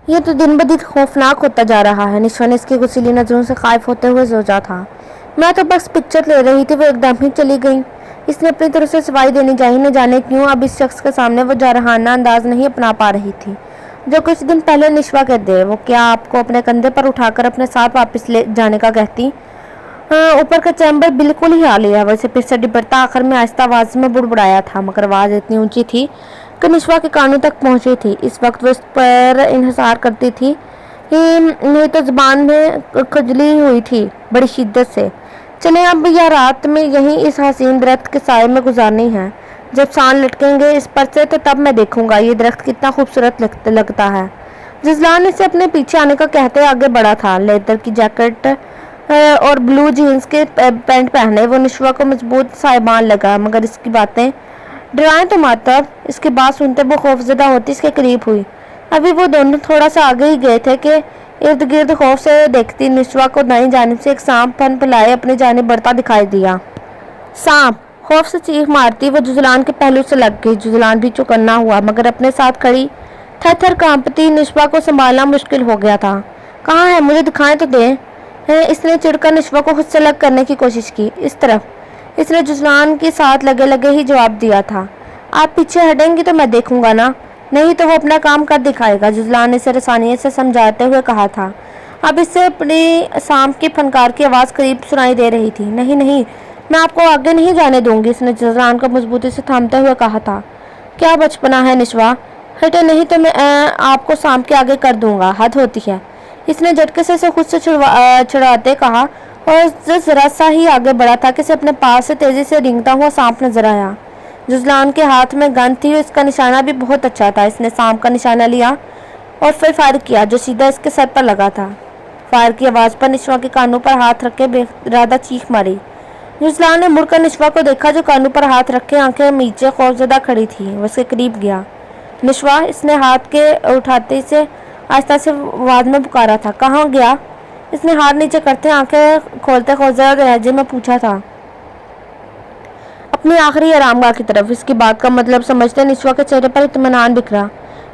یہ تو دن بدن خوفناک ہوتا جا رہا ہے، نشوا نے اس کی غصیلی نظروں سے خائف ہوتے ہوئے سوچا تھا۔ میں تو بس پکچر لے رہی تھی، وہ ایک دم ہی چلی گئی۔ اس نے اپنی طرف سے سفائی دینی چاہیے، نہ جانے کیوں اب اس شخص کے سامنے وہ جارحانہ انداز نہیں اپنا پا رہی تھی جو کچھ دن پہلے نشوا کے دے۔ وہ کیا آپ کو اپنے کندھے پر اٹھا کر اپنے ساتھ واپس لے جانے کا کہتی؟ اوپر کا چیمبر بالکل ہی خالی ہے، ویسے پھر سے ڈپٹتا آخر میں آہستہ آواز میں بڑبڑایا تھا، مگر آواز اتنی اونچی تھی کہ نشوا کے کانوں تک پہنچی تھی۔ اس وقت وہ اس پر انحصار کرتی تھی، نہیں تو زبان میں کھجلی ہوئی تھی بڑی شدت سے۔ چلیں اب یا رات میں یہیں اس حسین درخت کے سائے میں گزارنی ہے، جب سان لٹکیں گے اس پر سے تو تب میں دیکھوں گا یہ درخت کتنا خوبصورت لگتا ہے۔ جزلان نے اسے اپنے پیچھے آنے کا کہتے آگے بڑھا تھا۔ لیدر کی جیکٹ اور بلو جینز کے پینٹ پہنے وہ نشوا کو مضبوط سائبان لگا، مگر اس کی باتیں ڈرائیں تو ماتب اس کی بات سنتے وہ خوفزدہ ہوتی اس کے قریب ہوئی۔ ابھی وہ دونوں تھوڑا سا آگے ہی گئے تھے کہ ارد گرد خوف سے دیکھتی نشوا کو دائیں جانب سے ایک سانپ پن پلائے اپنی جانب بڑھتا دکھائی دیا۔ سانپ! خوف سے چیخ مارتی وہ جزلان کے پہلو سے لگ گئی۔ جزلان بھی چوکنا ہوا، مگر اپنے ساتھ کھڑی تھر تھر کانپتی نشوا کو سنبھالنا مشکل ہو گیا تھا۔ کہاں ہے؟ مجھے دکھائیں تو دیں۔ اس نے چڑھ کر نشوا کو خود سے الگ کرنے کی کوشش کی۔ اس طرف۔ اس نے جزلان کے ساتھ لگے لگے ہی جواب دیا تھا۔ آپ پیچھے ہٹیں گی تو میں دیکھوں گا نا، نہیں تو وہ اپنا کام کر دکھائے گا، جزلان نے اسے رسانیت سے سمجھاتے ہوئے کہا تھا۔ اب اس سے اپنی سانپ کی پھنکار کی آواز قریب سنائی دے رہی تھی۔ نہیں نہیں، میں آپ کو آگے نہیں جانے دوں گی، اس نے جزلان کو مضبوطی سے تھامتے ہوئے کہا تھا۔ کیا بچپنا ہے نشوا، ہٹے نہیں تو میں آپ کو سانپ کے آگے کر دوں گا، حد ہوتی ہے، اس نے جھٹکے سے اسے خود سے چھڑاتے کہا اور ذرا سا ہی آگے بڑھا تھا کہ اسے اپنے پاس سے تیزی سے رینگتا ہوا سانپ نظر آیا۔ جزلان کے ہاتھ میں گن تھی اور اس کا نشانہ بھی بہت اچھا تھا۔ اس نے سانپ کا نشانہ لیا اور پھر فائر کیا جو سیدھا اس کے سر پر لگا تھا۔ فائر کی آواز پر نشوا کے کانوں پر ہاتھ رکھ کے بے ارادہ چیخ ماری۔ جزلان نے مڑ کر نشوا کو دیکھا جو کانوں پر ہاتھ رکھے آنکھیں میچے خوفزدہ کھڑی تھی۔ وہ اس کے قریب گیا۔ نشوا! اس نے ہاتھ کے اٹھاتے سے آہستہ سے آواز میں پکارا تھا۔ کہاں گیا؟ اس نے ہاتھ نیچے کرتے آنکھیں کھولتے خوفزدہ لہجے میں پوچھا تھا۔ اپنی آخری آرامگاہ کی طرف۔ اس کی بات کا مطلب سمجھتے نشوا کے چہرے پر اطمینان بکھرا۔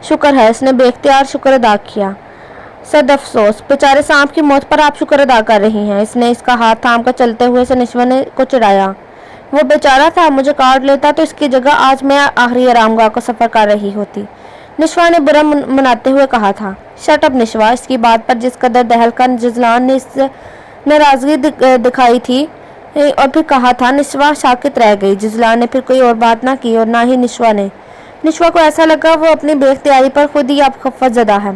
شکر ہے، اس نے بے اختیار شکر ادا کیا۔ صد افسوس، بیچارے سانپ کی موت پر آپ شکر ادا کر رہی ہیں، اس نے اس کا ہاتھ تھام کر چلتے ہوئے سے نشوا کو چڑھایا۔ وہ بیچارہ تھا، مجھے کاٹ لیتا تو اس کی جگہ آج میں آخری آرامگاہ کو سفر کر رہی ہوتی، نشوا نے برا مناتے ہوئے کہا تھا۔ Shut up نشوا! اس کی بات پر جس قدر دہل کر جزلان نے اس سے ناراضگی دکھائی تھی اور پھر کہا تھا۔ نشوا ساکت رہ گئی۔ جزلان نے پھر کوئی اور بات نہ کی اور نہ ہی نشوا نے۔ نشوا کو ایسا لگا وہ اپنی بے اختیاری پر خود ہی اب خفت زدہ ہے۔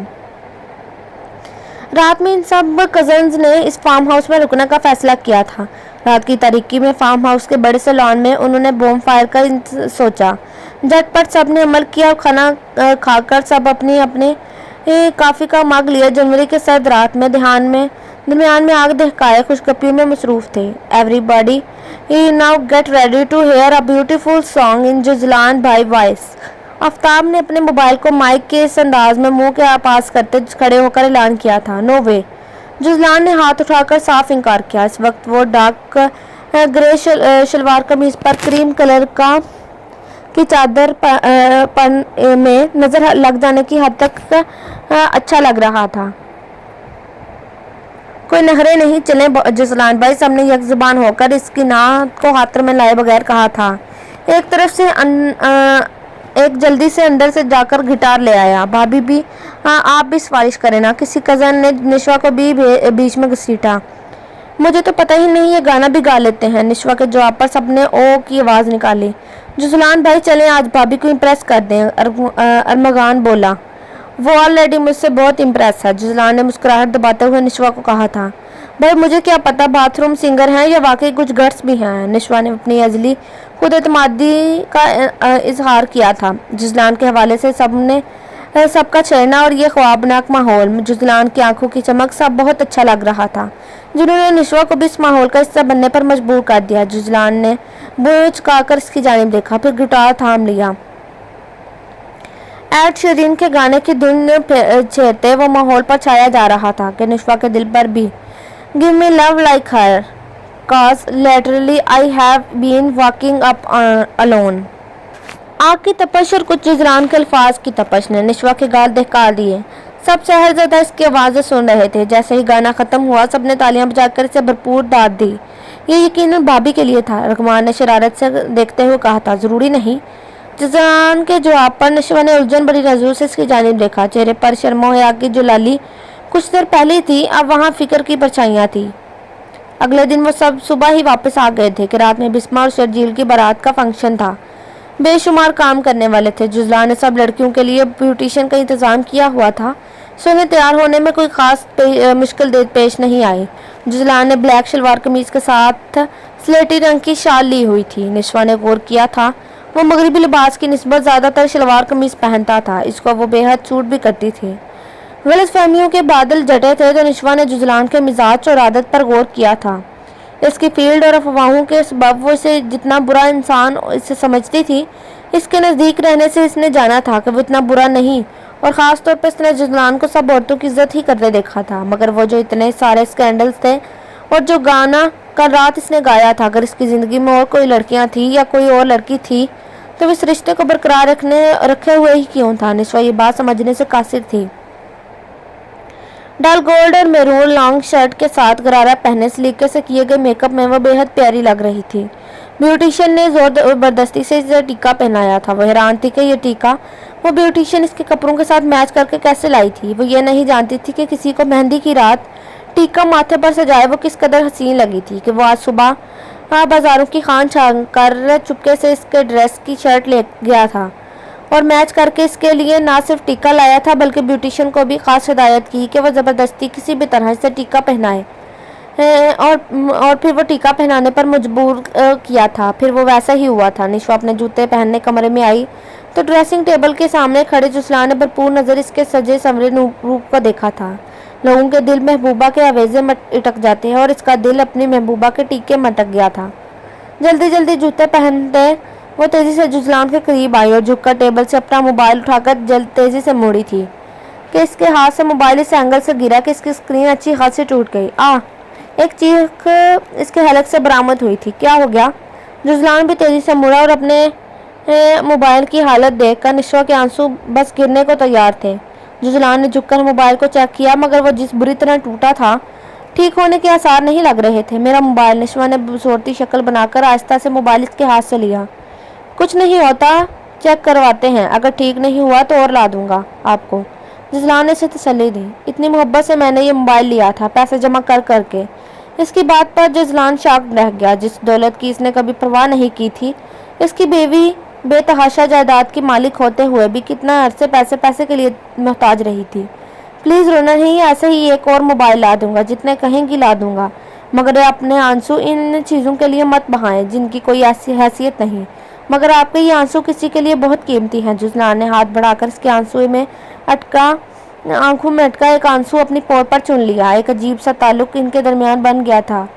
رات میں ان سب کزنز نے اس فارم ہاؤس میں رکنے کا فیصلہ کیا تھا۔ رات کی تاریکی میں فارم ہاؤس کے بڑے سے لان میں انہوں نے بوم فائر کر سوچا۔ جھٹ پٹ سب نے عمل کیا اور کھانا کھا کر سب اپنی اپنے کافی کا مگ لیا۔ جنوری کے سرد رات میں درمیان میں آگ دہکائے خوشگپیوں میں مصروف تھے۔ Everybody now get ready to hear a beautiful song in Jazlan بھائی وائس۔ آفتاب نے اپنے موبائل کو مائک کے اس انداز میں منہ کے پاس کرتے کھڑے ہو کر اعلان کیا تھا۔ نو وے! جزلان نے ہاتھ اٹھا کر صاف انکار کیا۔ اس وقت وہ ڈارک گرے شلوار قمیض پر کریم کلر کی چادر میں نظر لگ جانے کی حد تک اچھا لگ رہا تھا۔ کوئی نخرے نہیں، چلیں جزلان بھائی، سب نے یک زبان ہو کر اس کی نعت کو خاطر میں لائے بغیر کہا تھا۔ ایک جلدی سے اندر سے جا کر گٹار لے آیا۔ بھابھی بھی آپ بھی سفارش کریں نا، کسی کزن نے نشوا کو بھی بیچ میں گھسیٹا۔ مجھے تو پتہ ہی نہیں، یہ گانا بھی گا لیتے ہیں۔ نشوا کے جواب پر سب نے او کی آواز نکالی۔ جزلان بھائی چلیں آج بھابھی کو امپریس کر دیں، ارمغان بولا۔ وہ آلریڈی مجھ سے بہت امپریس ہے، جزلان نے مسکراہٹ دباتے ہوئے نشوا کو کہا تھا۔ بھائی مجھے کیا پتا باتھ روم سنگر ہیں یا واقعی کچھ گٹس بھی ہیں، نشوا نے اپنی ازلی خود اعتمادی کا اظہار کیا تھا۔ جزلان کے حوالے سے سب کا چھیڑنا اور یہ خوابناک ماحول، جزلان کی آنکھوں کی چمک، سب بہت اچھا لگ رہا تھا، جنہوں نے نشوا کو بھی اس ماحول کا حصہ بننے پر مجبور کر دیا۔ جزلان نے بوئیں چکا کر اس کی جانب دیکھا، پھر گٹار تھام لیا۔ ایڈ شیرین کے گانے کی دھن چھیڑتے وہ ماحول پر چھایا جا رہا تھا کہ نشوا کے دل پر بھی Give me love like her, 'cause literally I have been walking up alone. آگ کی تپش اور کچھ جزلان کے الفاظ کی تپش نے نشوا کے گال دہکا دیے۔ सब शहर ज़्यादा इसकी आवाज़ें सुन रहे थे। जैसे ही गाना ख़त्म हुआ सबने तालियां बजाकर इसे भरपूर दाद दी। ये यकीनन भाभी के लिए था, रुकमान ने शरारत से देखते हुए कहा था। ज़रूरी नहीं। जजान के जवाब पर नशवा ने उलझन भरी नजरों से इसकी जानिब देखा। चेहरे पर शर्मो हया की जो लाली कुछ देर पहले थी अब वहाँ फिक्र की परछाइयाँ थी। अगले दिन वो सब सुबह ही वापस आ गए थे कि रात में बिस्मा और शर्जील की बारात का फंक्शन था। बेशुमार काम करने वाले थे। जुजलान ने सब लड़कियों के लिए ब्यूटिशियन का इंतज़ाम किया हुआ था, सो उन्हें तैयार होने में कोई ख़ास मुश्किल पेश नहीं आई। जुजलान ने ब्लैक शलवार कमीज़ के साथ स्लेटी रंग की शाल ली हुई थी। निशवा ने गौर किया था वो मगरिबी लिबास की निस्बत ज़्यादातर शलवार कमीज़ पहनता था। इसको वो बेहद सूट भी करती थी। गलत फहमियों के बादल जटे थे तो निशवा ने जुजलान के मिजाज और आदत पर गौर किया था। इसकी फील्ड और अफवाहों के सबब वो इसे जितना बुरा इंसान इसे समझती थी, इसके नज़दीक रहने से इसने जाना था कि वो इतना बुरा नहीं, और ख़ास तौर पर इसने जुजलान को सब औरतों की इज्जत ही करते देखा था। मगर वो जो इतने सारे स्कैंडल्स थे और जो गाना कल रात इसने गाया था, अगर इसकी ज़िंदगी में और कोई लड़कियां थी या कोई और लड़की थी तो इस रिश्ते को बरकरार रखे हुए ही क्यों था। निशवा ये बात समझने से कासिर थी। डाल गोल्ड और मैरून लॉन्ग शर्ट के साथ गरारा पहने सलीके से किए गए मेकअप में वो बेहद प्यारी लग रही थी। ब्यूटिशियन ने जोर जबरदस्ती से इसे टीका पहनाया था। वो हैरान थी कि ये टीका वो ब्यूटिशियन इसके कपड़ों के साथ मैच करके कैसे लाई थी। वो ये नहीं जानती थी कि किसी को मेहंदी की रात टीका माथे पर सजाए वो किस कदर हसीन लगी थी कि वो आज सुबह बाजारों की खान छान कर चुपके से इसके ड्रेस की शर्ट ले गया था और मैच करके इसके लिए ना सिर्फ टीका लाया था बल्कि ब्यूटिशियन को भी खास हिदायत की कि वह ज़बरदस्ती किसी भी तरह से टीका पहनाए और फिर वो टीका पहनाने पर मजबूर किया था। फिर वो वैसा ही हुआ था। निशवा अपने जूते पहनने कमरे में आई तो ड्रेसिंग टेबल के सामने खड़े जुसलान ने भरपूर नज़र इसके सजे संवरे रूप को देखा था। लोगों के दिल महबूबा के आवेज़े अटक जाते हैं और इसका दिल अपनी महबूबा के टीके में अटक गया था। जल्दी जल्दी जूते पहनते वो तेज़ी से जुजलान के करीब आई और झुककर टेबल से अपना मोबाइल उठाकर तेज़ी से मुड़ी थी कि इसके हाथ से मोबाइल इस एंगल से गिरा कि इसकी स्क्रीन अच्छी खासी टूट गई। एक चीख इसके हलक से बरामद हुई थी। क्या हो गया? जुजलान भी तेज़ी से मुड़ा और अपने मोबाइल की हालत देखकर निशवा के आंसू बस गिरने को तैयार थे। जुजलान ने झुककर मोबाइल को चेक किया मगर वो जिस बुरी तरह टूटा था ठीक होने के आसार नहीं लग रहे थे। मेरा मोबाइल, निशवा ने बसोरती शक्ल बनाकर आहिस्ता से मोबाइल इसके हाथ से लिया। कुछ नहीं होता, चेक करवाते हैं, अगर ठीक नहीं हुआ तो और ला दूंगा आपको। जुजलान ने इसे तसल्ली दी। इतनी मोहब्बत से मैंने ये मोबाइल लिया था, पैसे जमा कर करके। इसकी बात पर जुजलान शॉक रह गया। जिस दौलत की इसने कभी परवाह नहीं की थी, इसकी बीवी बेतहाशा जायदाद की मालिक होते हुए भी कितना अरसे पैसे के लिए मोहताज रही थी। प्लीज़ रोना नहीं, ऐसे ही एक और मोबाइल ला दूंगा, जितने कहेंगी ला दूंगा, मगर अपने आंसू इन चीज़ों के लिए मत बहाएं जिनकी कोई ऐसी हैसियत नहीं। मगर आपके ये आंसू किसी के लिए बहुत कीमती हैं। जुजलान ने हाथ बढ़ाकर इसके आंसू में आंखों में अटका एक आंसू अपनी पोर पर चुन लिया। एक अजीब सा ताल्लुक इनके दरमियान बन गया था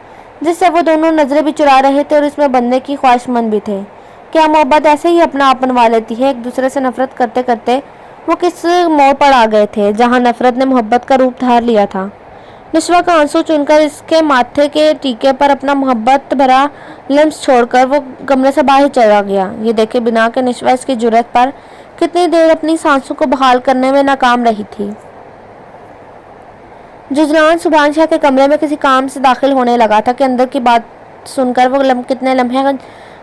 जिससे वो दोनों नजरें भी चुरा रहे थे और इसमें बनने की ख्वाहिशमंद भी थे। क्या मोहब्बत ऐसे ही अपना आप बनवा लेती है? एक दूसरे से नफरत करते करते वो किस मोड़ पर आ गए थे जहाँ नफरत ने मोहब्बत का रूप धार लिया था। निशवा का आंसू चुनकर इसके माथे के टीके पर अपना मोहब्बत भरा लम्स छोड़कर वो कमरे से बाहर चला गया। ये देखे बिना कि निशवा इसकी जुर्रत पर कितनी देर अपनी सांसों को बहाल करने में नाकाम रही थी। जुजलान सुभान शाह के कमरे में किसी काम से दाखिल होने लगा था कि अंदर की बात सुनकर वो कितने लम्हे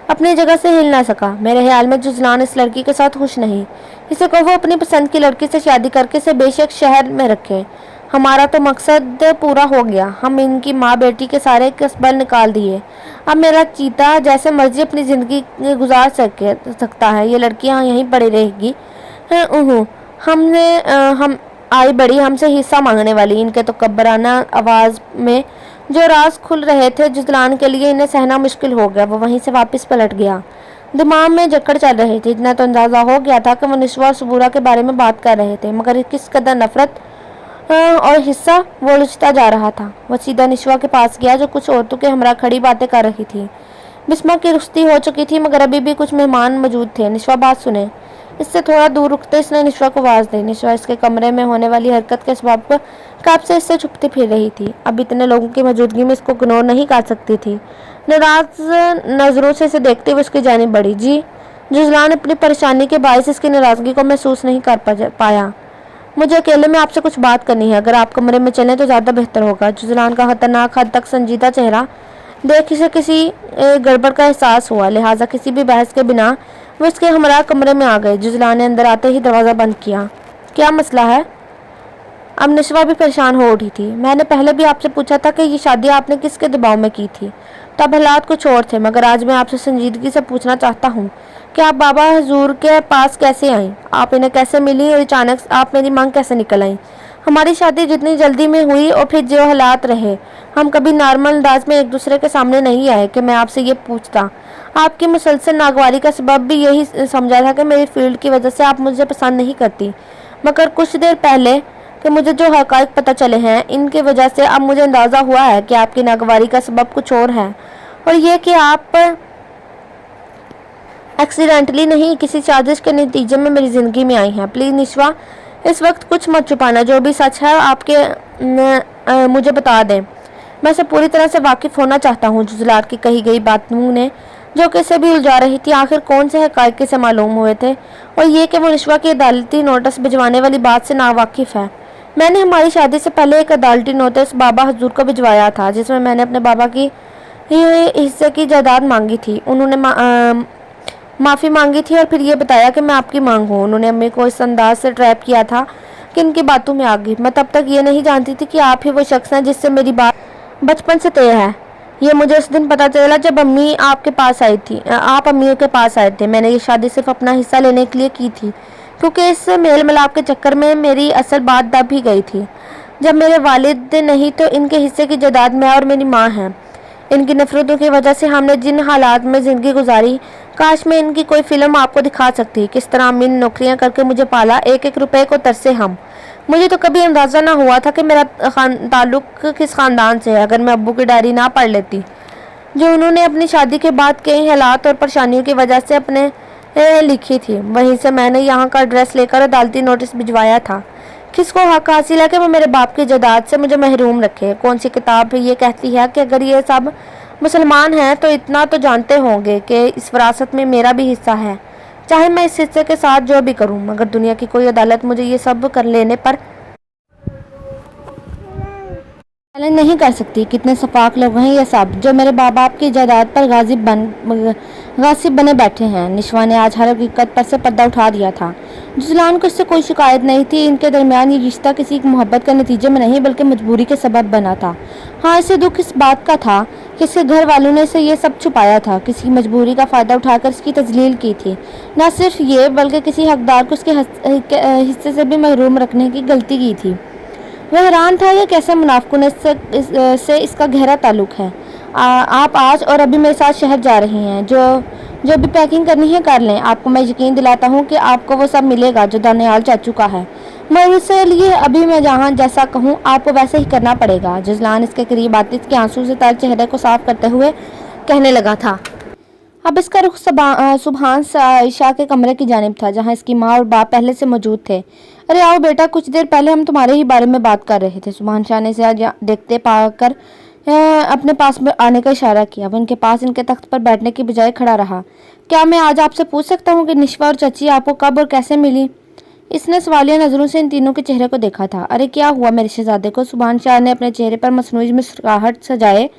अपनी जगह से हिल ना सका। मेरे ख्याल में जुजलान इस लड़की के साथ खुश नहीं। इसे कहो वो अपनी पसंद की लड़की से शादी करके इसे बेशक शहर में रखे। हमारा तो मकसद पूरा हो गया। हम इनकी माँ बेटी के सारे कसबल निकाल दिए। अब मेरा चीता जैसे मर्जी अपनी ज़िंदगी गुजार सकता है। ये लड़कियाँ यहीं पड़ी रहेगी। हम आई बड़ी हमसे हिस्सा मांगने वाली। इनके तो कब्राना आवाज़ में जो राज खुल रहे थे जुजलान के लिए इन्हें सहना मुश्किल हो गया। वो वहीं से वापस पलट गया। दिमाग में जकड़ चल रही थी। इतना तो अंदाज़ा हो गया था कि वो निशवा और सबूरा के बारे में बात कर रहे थे, मगर किस कदर नफरत और हिस्सा वो उलझता जा रहा था। वह सीधा निशवा के पास गया जो कुछ औरतों के हमरा खड़ी बातें कर रही थी। बिस्मा की रुख्सती हो चुकी थी मगर अभी भी कुछ मेहमान मौजूद थे। निशवा बात सुने। इससे थोड़ा दूर रुकते इसने निशवा को आवाज़ दी। निशवा इसके कमरे में होने वाली हरकत के सबब पर कब से इससे छुपती फिर रही थी। अब इतने लोगों की मौजूदगी में इसको इग्नोर नहीं कर सकती थी। नाराज नज़रों से इसे देखते हुए उसकी जानिब बढ़ी। जी। जुजलान अपनी परेशानी के बायस इसकी नाराज़गी को महसूस नहीं कर पाया। मुझे अकेले में आपसे कुछ बात करनी है। अगर आप कमरे में चलें तो ज़्यादा बेहतर होगा। जुजलान का खतरनाक हद तक संजीदा चेहरा देख से किसी गड़बड़ का एहसास हुआ, लिहाजा किसी भी बहस के बिना वो इसके हमरा कमरे में आ गए। जुजलान ने अंदर आते ही दरवाज़ा बंद किया। क्या मसला है? अब निशवा भी परेशान हो उठी थी। मैंने पहले भी आपसे पूछा था कि ये शादी आपने किसके दबाव में की थी, तब हालात कुछ और थे, मगर आज मैं आपसे संजीदगी से पूछना चाहता हूँ कि आप बाबा हुजूर के पास कैसे आईं? आप इन्हें कैसे मिली और अचानक आप मेरी मांग कैसे निकल आईं? हमारी शादी जितनी जल्दी में हुई और फिर जो हालात रहे, हम कभी नॉर्मल अंदाज में एक दूसरे के सामने नहीं आए कि मैं आपसे ये पूछता। आपकी मुसलसल नागवारी का सबब भी यही समझा था कि मेरी फील्ड की वजह से आप मुझे पसंद नहीं करती, मगर कुछ देर पहले कि मुझे जो हक़ाइक़ पता चले हैं, इनकी वजह से अब मुझे अंदाज़ा हुआ है कि आपकी नागवारी का सबब कुछ और है, और ये कि आप एक्सीडेंटली नहीं, किसी साजिश के नतीजे में मेरी ज़िंदगी में आई हैं। प्लीज़ निशवा, इस वक्त कुछ मत छुपाना, जो भी सच है आपके मुझे बता दें। मैं से पूरी तरह से वाकिफ़ होना चाहता हूँ। जुजलार की कही गई बातों ने जो किसे भी उलझा रही थी, आखिर कौन से हक़ाइक़ से मालूम हुए थे, और ये कि वो निशवा की अदालती नोटिस भिजवाने वाली बात से नावाकिफ़ है। मैंने हमारी शादी से पहले एक अदालती नोटिस बाबा हुजूर को भिजवाया था, जिसमें मैंने अपने बाबा की हिस्से की जायदाद मांगी थी। उन्होंने माफ़ी मांगी थी और फिर ये बताया कि मैं आपकी मांग हूँ। उन्होंने अम्मी को इस अंदाज से ट्रैप किया था कि इनकी बातों में आ गई। मैं तब तक ये नहीं जानती थी कि आप ही वो शख्स हैं जिससे मेरी बात बचपन से तय है। ये मुझे उस दिन पता चला जब अम्मी आपके पास आई थी, आप अम्मी के पास आए थे। मैंने ये शादी सिर्फ अपना हिस्सा लेने के लिए की थी, क्योंकि इस मेल मिलाप के चक्कर में मेरी असल बात दब ही गई थी। जब मेरे वालिद नहीं तो इनके हिस्से की जायदाद मैं और मेरी माँ हैं। इनकी नफरतों की वजह से हमने जिन हालात में ज़िंदगी गुजारी, काश मैं इनकी कोई फ़िल्म आपको दिखा सकती। किस तरह अम्मी ने नौकरियाँ करके मुझे पाला, एक एक रुपए को तरसे हम। मुझे तो कभी अंदाज़ा ना हुआ था कि मेरा ताल्लुक़ किस ख़ानदान से है, अगर मैं अब्बू की डायरी ना पढ़ लेती, जो उन्होंने अपनी शादी के बाद कई हालात और परेशानियों की वजह से अपने लिखी थी। वहीं से मैंने यहाँ का एड्रेस लेकर अदालती नोटिस भिजवाया था। किसको हक हासिल है कि वो मेरे बाप की जायदाद से मुझे महरूम रखे? कौन सी किताब ये कहती है कि अगर ये सब मुसलमान हैं तो इतना तो जानते होंगे कि इस विरासत में मेरा भी हिस्सा है, चाहे मैं इस हिस्से के साथ जो भी करूं। मगर दुनिया की कोई अदालत मुझे ये सब कर लेने पर चैलेंज नहीं कर सकती। कितने सफाक लोग हैं ये सब, जो मेरे माँ बाप की जायदाद पर गासिब बने बैठे हैं। निशवा ने आज हर हकीकत पर से पर्दा उठा दिया था। जुजलान को इससे कोई शिकायत नहीं थी। इनके दरमियान ये रिश्ता किसी मोहब्बत के नतीजे में नहीं बल्कि मजबूरी के सबब बना था। हाँ, इसे दुख इस बात का था कि इसके घर वालों ने इसे ये सब छुपाया था, किसी मजबूरी का फ़ायदा उठाकर इसकी तजलील की थी। न सिर्फ ये बल्कि किसी हकदार को उसके हिस्से से भी महरूम रखने की गलती की थी। वह हैरान था कि कैसे मुनाफिकुन से इसका गहरा ताल्लुक़ है। आप आज और अभी मेरे साथ शहर जा रही हैं। जो भी पैकिंग करनी है कर लें। आपको मैं यकीन दिलाता हूँ कि आपको वो सब मिलेगा जो दानियाल चाचू का है, मगर इसके लिए अभी मैं जहाँ जैसा कहूँ आपको वैसे ही करना पड़ेगा। जुजलान इसके करीब आते इसके आंसू से तर चेहरे को साफ करते हुए कहने लगा था। अब इसका रुख सुबहान आयशा के कमरे की जानिब था, जहाँ इसकी माँ और बाप पहले से मौजूद थे। अरे आओ बेटा, कुछ देर पहले हम तुम्हारे ही बारे में बात कर रहे थे। सुबहान शाह ने इसे देखते पाकर अपने पास आने का इशारा किया। वो इनके पास इनके तख्त पर बैठने की बजाय खड़ा रहा। क्या मैं आज आपसे पूछ सकता हूँ कि निशवा और चाची आपको कब और कैसे मिली? इसने सवालिया नज़रों से इन तीनों के चेहरे को देखा था। अरे क्या हुआ मेरे शहजादे को? सुबहान शाह ने अपने चेहरे पर मसनूई मुस्कुराहट सजाए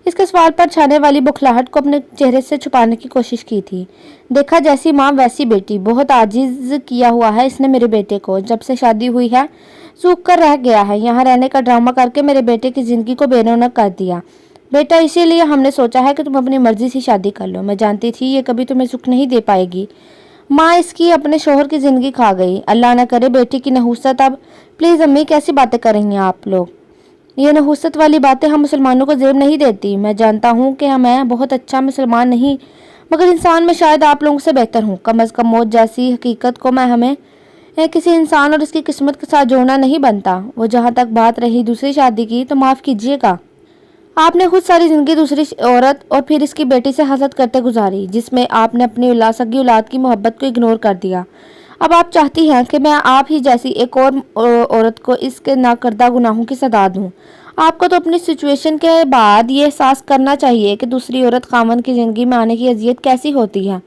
इसके सवाल पर छाने वाली बुखलाहट को अपने चेहरे से छुपाने की कोशिश की थी। देखा, जैसी माँ वैसी बेटी। बहुत आजिज़ किया हुआ है इसने मेरे बेटे को। जब से शादी हुई है सूख कर रह गया है। यहाँ रहने का ड्रामा करके मेरे बेटे की ज़िंदगी को बेरौनक कर दिया। बेटा, इसीलिए हमने सोचा है कि तुम अपनी मर्जी से शादी कर लो। मैं जानती थी ये कभी तुम्हें सुख नहीं दे पाएगी। माँ इसकी अपने शोहर की ज़िंदगी खा गई। अल्लाह न करे बेटी की नहुसत। अब प्लीज़ अम्मी, कैसी बातें कर रही हैं आप लोग? ये नहुसत वाली बातें हम मुसलमानों को ज़ेब नहीं देती। मैं जानता हूँ कि मैं बहुत अच्छा मुसलमान नहीं, मगर इंसान में शायद आप लोगों से बेहतर हूँ। कम अज़ कम मौत जैसी हकीकत को हमें किसी इंसान और उसकी किस्मत के साथ जोड़ना नहीं बनता। वो जहाँ तक बात रही दूसरी शादी की, तो माफ़ कीजिएगा, आपने खुद सारी ज़िंदगी दूसरी औरत और फिर इसकी बेटी से हसद करते गुजारी, जिसमें आपने अपनी सगी औलाद की मोहब्बत को इग्नोर कर दिया। अब आप चाहती हैं कि मैं आप ही जैसी एक और औरत को इसके नाकर्दा गुनाहों की सजा दूँ। आपको तो अपनी सिचुएशन के बाद ये एहसास करना चाहिए कि दूसरी औरत खामन की ज़िंदगी में आने की अजियत कैसी होती है।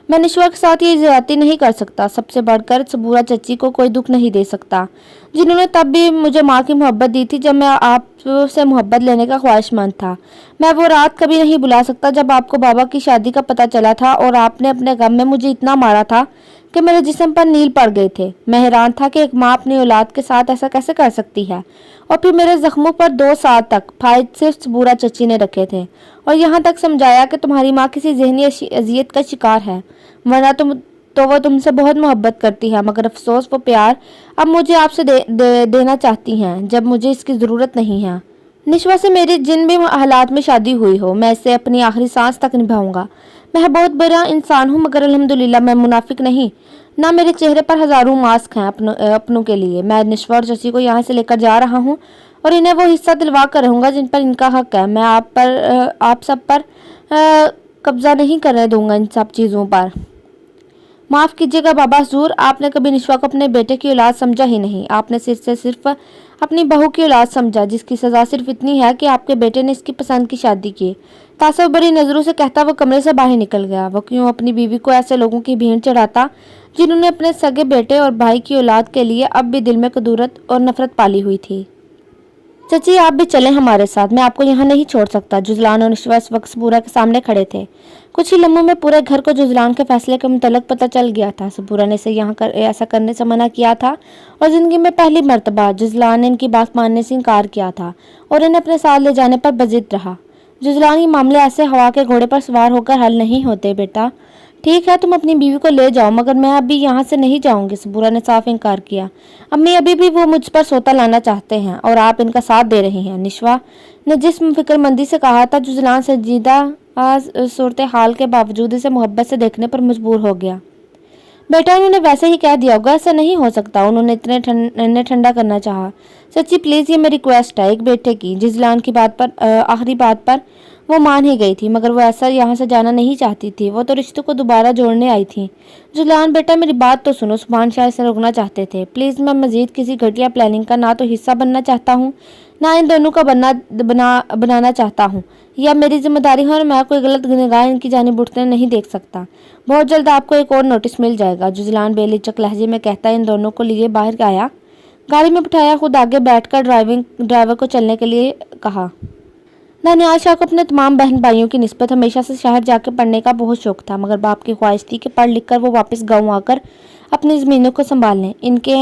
मैं निश्वा के साथ ये ज्यादती नहीं कर सकता। सबसे बढ़कर सबूरा चची को कोई दुख नहीं दे सकता, जिन्होंने तब भी मुझे माँ की मोहब्बत दी थी जब मैं आपसे मोहब्बत लेने का ख्वाहिशमंद था। मैं वो रात कभी नहीं भुला सकता जब आपको बाबा की शादी का पता चला था और आपने अपने गम में मुझे इतना मारा था कि मेरे जिस्म पर नील पड़ गए थे। मैं हैरान था कि एक माँ अपनी औलाद के साथ ऐसा कैसे कर सकती है। और फिर मेरे जख्मों पर 2 साल तक फायद सिर्फ सबूरा चची ने रखे थे और यहाँ तक समझाया कि तुम्हारी माँ किसी जहनी अजियत का शिकार है, वरना तो वो तुमसे बहुत मोहब्बत करती है, मगर अफसोस वो प्यार अब मुझे आपसे देना चाहती हैं जब मुझे इसकी ज़रूरत नहीं है। निश्वा से मेरी जिन भी हालात में शादी हुई हो, मैं इसे अपनी आखिरी सांस तक निभाऊंगा। मैं बहुत बुरा इंसान हूँ मगर अल्हम्दुलिल्लाह मैं मुनाफिक नहीं। ना मेरे चेहरे पर हज़ारों मास्क हैं अपनों के लिए। मैं निश्वा और चची को यहाँ से लेकर जा रहा हूँ और इन्हें वो हिस्सा दिलवा कर रहूँगा जिन पर इनका हक है। मैं आप सब पर कब्जा नहीं करने दूंगा इन सब चीज़ों पर। माफ़ कीजिएगा बाबा हुजूर, आपने कभी निश्वा को अपने बेटे की औलाद समझा ही नहीं। आपने सिर्फ अपनी बहू की औलाद समझा, जिसकी सज़ा सिर्फ इतनी है कि आपके बेटे ने इसकी पसंद की शादी की। तासब बड़ी नज़रों से कहता वो कमरे से बाहर निकल गया। वो क्यों अपनी बीवी को ऐसे लोगों की भीड़ चढ़ाता जिन्होंने अपने सगे बेटे और भाई की औलाद के लिए अब भी दिल में कदूरत और नफरत पाली हुई थी। चची आप भी चलें हमारे साथ, मैं आपको यहाँ नहीं छोड़ सकता। जुजलान और निश्वा इस वक्त सबूरा के सामने खड़े थे। कुछ ही लम्हों में पूरे घर को जुजलान के फैसले के मुतल्लिक पता चल गया था। सबूरा ने इसे ऐसा करने से मना किया था और ज़िंदगी में पहली मर्तबा जुजलान ने इनकी बात मानने से इनकार किया था और इन्हें अपने साथ ले जाने पर बजिद रहा। जुजलान, ये मामले ऐसे हवा के घोड़े पर सवार होकर हल नहीं होते बेटा। ठीक है, तुम अपनी बीवी को ले जाओ मगर मैं अभी यहाँ से नहीं जाऊंगी। सबूरा ने साफ इनकार किया। अम्मी अभी भी वो मुझ पर सोता लाना चाहते हैं और आप इनका साथ दे रही हैं। निश्वा ने जिस फिक्रमंदी से कहा था, जुजलान संजीदा सूरत हाल के बावजूद इसे मोहब्बत से देखने पर मजबूर हो गया। बेटा उन्होंने वैसे ही कह दिया होगा, ऐसा नहीं हो सकता। उन्होंने इतने ठंडा करना चाहा। सच्ची प्लीज़, ये मेरी रिक्वेस्ट है एक बेटे की। जुजलान की बात पर आखिरी बात पर वो मान ही गई थी मगर वो ऐसा यहाँ से जाना नहीं चाहती थी। वो तो रिश्तों को दोबारा जोड़ने आई थी। जुजलान बेटा मेरी बात तो सुनो। सुभान शाह इसे रोकना चाहते थे। प्लीज़, मैं मजीद किसी घटिया प्लानिंग का ना तो हिस्सा बनना चाहता हूँ ना इन दोनों का बनाना चाहता हूँ। यह मेरी जिम्मेदारी है और मैं कोई गलत निगाह इनकी जानिब उठने नहीं देख सकता। बहुत जल्द आपको एक और नोटिस मिल जाएगा। जुजलान बेलिचक लहजे में कहता इन दोनों को लिए बाहर आया, गाड़ी में बिठाया, खुद आगे बैठकर ड्राइवर को चलने के लिए कहा। दानियाल शाह को अपने तमाम बहन भाइयों की निस्बत हमेशा से शहर जाकर पढ़ने का बहुत शौक था मगर बाप की ख्वाहिश थी कि पढ़ लिख कर वो वापस गाँव आकर अपनी ज़मीनों को संभाल लें। इनके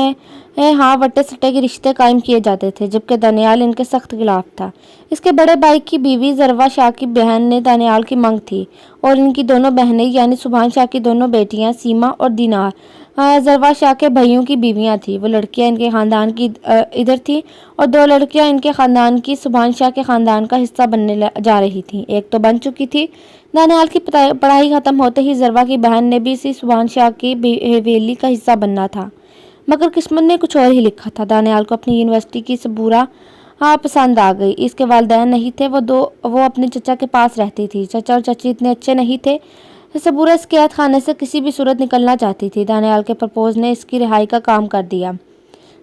हाँ वट्टे सट्टे के रिश्ते कायम किए जाते थे जबकि दानियाल इनके सख्त खिलाफ था। इसके बड़े भाई की बीवी जरवा शाह की बहन ने दानियाल की मांग थी और इनकी दोनों बहनें यानी सुभान शाह की दोनों बेटियां सीमा और दीनार जरवा शाह के भाइयों की बीवियां थी। वो लड़कियां इनके ख़ानदान की इधर थी और 2 लड़कियां इनके ख़ानदान की सुभान शाह के ख़ानदान का हिस्सा बनने जा रही थी। एक तो बन चुकी थी। दानियाल की पढ़ाई ख़त्म होते ही जरवा की बहन ने भी इसी सुभान शाह की हवेली का हिस्सा बनना था मगर किस्मत ने कुछ और ही लिखा था। दानियाल को अपनी यूनिवर्सिटी की सबूरा पसंद आ गई। इसके वालिदैन नहीं थे। वो अपने चचा के पास रहती थी। चचा और चाची इतने अच्छे नहीं थे। सबूरा इस कैद खाने से किसी भी सूरत निकलना चाहती थी। दानियाल के प्रपोज ने इसकी रिहाई का काम कर दिया।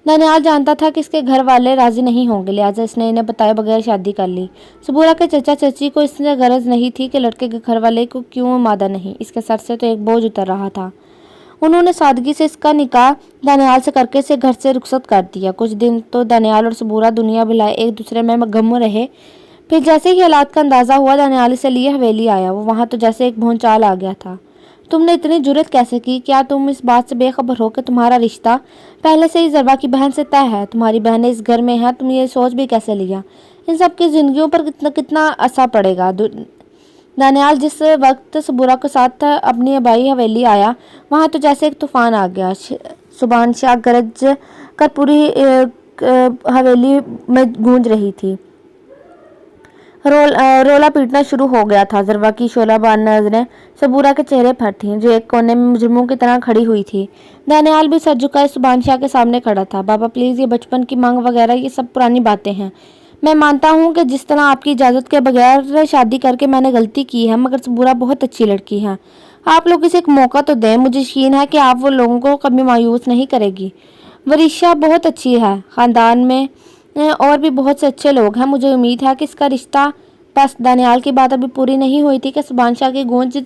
दानियाल जानता था कि इसके घर वाले राजी नहीं होंगे, लिहाजा इसने इन्हें बताए बगैर शादी कर ली। सबूरा के चचा चाची को इससे गरज नहीं थी कि लड़के के घर वाले को क्यों मादा नहीं। इसके सर से तो एक बोझ उतर रहा था। उन्होंने सादगी से इसका निकाह दानियाल से करके इसे घर से रुखसत कर दिया। कुछ दिन तो दानियाल और सबूरा दुनिया भुलाए एक दूसरे में गम रहे। फिर जैसे ही हालात का अंदाज़ा हुआ दानियाल से लिए हवेली आया। वो वहाँ तो जैसे एक भौंचाल आ गया था। तुमने इतनी जुर्रत कैसे की? क्या तुम इस बात से बेखबर हो कि तुम्हारा रिश्ता पहले से ही जरवा की बहन से तय है? तुम्हारी बहनें इस घर में हैं, तुम ये सोच भी कैसे लिया? इन सब की जिंदगियों पर कितना असर पड़ेगा। दानियाल जिस वक्त सबूरा के साथ अपनी आबाई हवेली आया वहाँ तो जैसे एक तूफान आ गया। सुभान शाह गरज कर पूरी हवेली में गूंज रही थी। रोला पीटना शुरू हो गया था। जरवा की शोलाबान नजरें सबूरा के चेहरे पर थीं जो एक कोने में मुजरिमों की तरह खड़ी हुई थी। दानियाल भी सर झुकाए सुभान शाह के सामने खड़ा था। बाबा प्लीज़, ये बचपन की मांग वगैरह ये सब पुरानी बातें हैं। मैं मानता हूँ कि जिस तरह आपकी इजाज़त के बगैर शादी करके मैंने गलती की है मगर सबूरा बहुत अच्छी लड़की है। आप लोग इसे एक मौका तो दें। मुझे यकीन है कि आप वो लोगों को कभी मायूस नहीं करेगी। वरिशा बहुत अच्छी है। ख़ानदान में और भी बहुत से अच्छे लोग हैं। मुझे उम्मीद है कि इसका रिश्ता। बस दानियाल की बात अभी पूरी नहीं हुई थी कि सुभान शाह की गूंज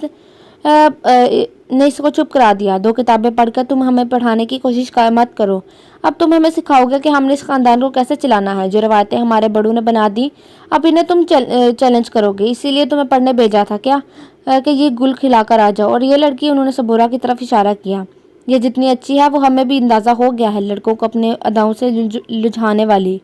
ने इसको चुप करा दिया। 2 किताबें पढ़कर तुम हमें पढ़ाने की कोशिश मत करो। अब तुम हमें सिखाओगे कि हमने इस खानदान को कैसे चलाना है। जो रवायतें हमारे बड़ों ने बना दी, अब इन्हें तुम चैलेंज करोगे। इसीलिए तुम्हें पढ़ने भेजा था क्या कि ये गुल खिलाकर आ जाओ। और ये लड़की, उन्होंने सबूरा की तरफ इशारा किया, ये जितनी अच्छी है वो हमें भी अंदाज़ा हो गया है, लड़कों को अपने अदाओं से लुझाने वाली।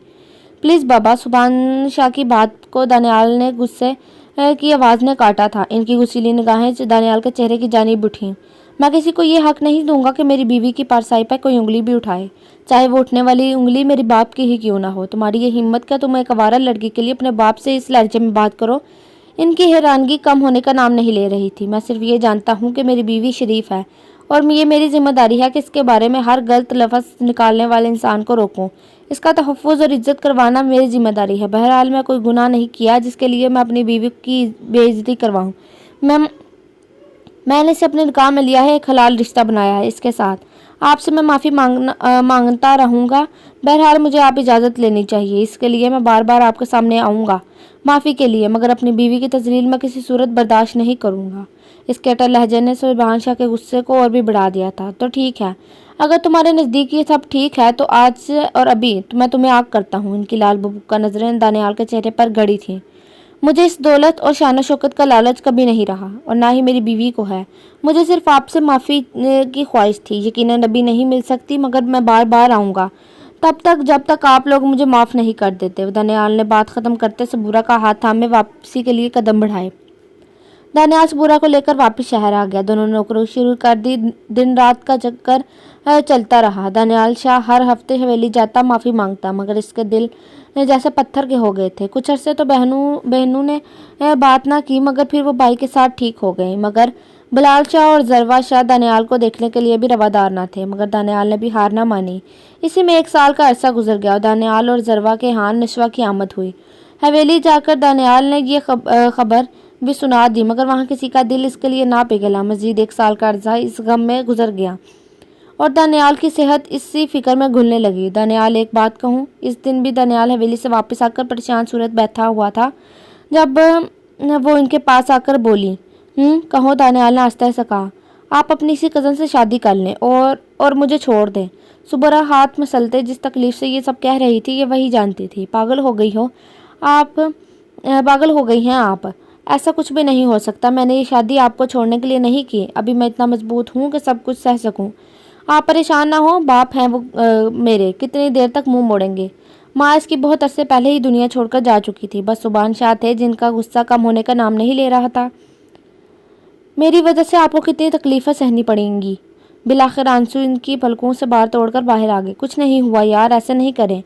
प्लीज़ बाबा, सुभान शाह की बात को दानियाल ने गुस्से की आवाज़ ने काटा था। इनकी गुस्सीली निगाहें दानियाल के चेहरे की जानिब उठी। मैं किसी को ये हक नहीं दूंगा कि मेरी बीवी की पारसाई पर कोई उंगली भी उठाए, चाहे वो उठने वाली उंगली मेरी बाप की ही क्यों ना हो। तुम्हारी ये हिम्मत क्या, तुम एक आवारा लड़की के लिए अपने बाप से इस लहजे में बात करो। इनकी हैरानगी कम होने का नाम नहीं ले रही थी। मैं सिर्फ ये जानता हूँ कि मेरी बीवी शरीफ है और ये मेरी जिम्मेदारी है कि इसके बारे में हर गलत लफ्ज़ निकालने वाले इंसान को रोकूं। इसका तहफ़्फ़ुज़ और इज्जत करवाना मेरी जिम्मेदारी है। बहरहाल मैं कोई गुनाह नहीं किया जिसके लिए मैं अपनी बीवी की बेइज्जती करवाऊं। मैंने इसे अपने निकाह में लिया है, एक हलाल रिश्ता बनाया है इसके साथ। आपसे मैं माफ़ी मांगता रहूँगा। बहरहाल मुझे आप इजाज़त लेनी चाहिए, इसके लिए मैं बार बार आपके सामने आऊँगा माफ़ी के लिए, मगर अपनी बीवी की तज़लील मैं किसी सूरत बर्दाश्त नहीं करूँगा। इसके अटल लहजे ने सुभान शाह के गुस्से को और भी बढ़ा दिया था। तो ठीक है, अगर तुम्हारे नज़दीक ये सब ठीक है तो आज और अभी मैं तुम्हें आग करता हूँ। इनकी लाल बबूका नज़रें दानियाल के चेहरे पर गड़ी थीं। मुझे इस दौलत और शान शौकत का लालच कभी नहीं रहा और ना ही मेरी बीवी को है। मुझे सिर्फ आपसे माफ़ी की ख्वाहिश थी। यकीनन अभी नहीं मिल सकती, मगर मैं बार बार आऊँगा तब तक जब तक आप लोग मुझे माफ़ नहीं कर देते। दानियाल ने बात ख़त्म करते सबूरा का हाथ थामे वापसी के लिए कदम बढ़ाए। दानियाल सबूरा को लेकर वापस शहर आ गया। दोनों नौकरी शुरू कर दी। दिन रात का चक्कर चलता रहा। दानियाल शाह हर हफ्ते हवेली जाता, माफ़ी मांगता, मगर इसके दिल जैसे पत्थर के हो गए थे। कुछ अरसे तो बहनों ने बात ना की, मगर फिर वो भाई के साथ ठीक हो गए। मगर बिलाल शाह और जरवा शाह दानियाल को देखने के लिए भी रवादार न थे, मगर दानियाल ने भी हार ना मानी। इसी में 1 साल का अरसा गुजर गया और दानियाल और जरवा के यहाँ नशवा की आमद हुई। हवेली जाकर दानियाल ने ये खबर भी सुना दी, मगर वहाँ किसी का दिल इसके लिए ना पिघला। मजीद 1 साल का अर्जा इस गम में गुजर गया और दानियाल की सेहत इसी फिक्र में घुलने लगी। दानियाल, एक बात कहूँ, इस दिन भी दानियाल हवेली से वापस आकर परेशान सूरत बैठा हुआ था। जब वो इनके पास आकर बोली, कहो। दानियाल ने आहिस्ता से कहा, आप अपनी इसी कज़न से शादी कर लें और मुझे छोड़ दें। सुबरा हाथ मसलते जिस तकलीफ से ये सब कह रही थी ये वही जानती थी। पागल हो गई हैं आप। ऐसा कुछ भी नहीं हो सकता। मैंने ये शादी आपको छोड़ने के लिए नहीं की। अभी मैं इतना मजबूत हूँ कि सब कुछ सह सकूँ। आप परेशान ना हो, बाप हैं वो मेरे, कितनी देर तक मुंह मोड़ेंगे। माँ इसकी बहुत अरसे पहले ही दुनिया छोड़कर जा चुकी थी। बस सुभान शाह थे जिनका गुस्सा कम होने का नाम नहीं ले रहा था। मेरी वजह से आपको कितनी तकलीफ़ें सहनी पड़ेंगी। बिलाखिर आंसू इनकी पलकों से बाहर तोड़कर बाहर आ गए। कुछ नहीं हुआ यार, ऐसे नहीं करें।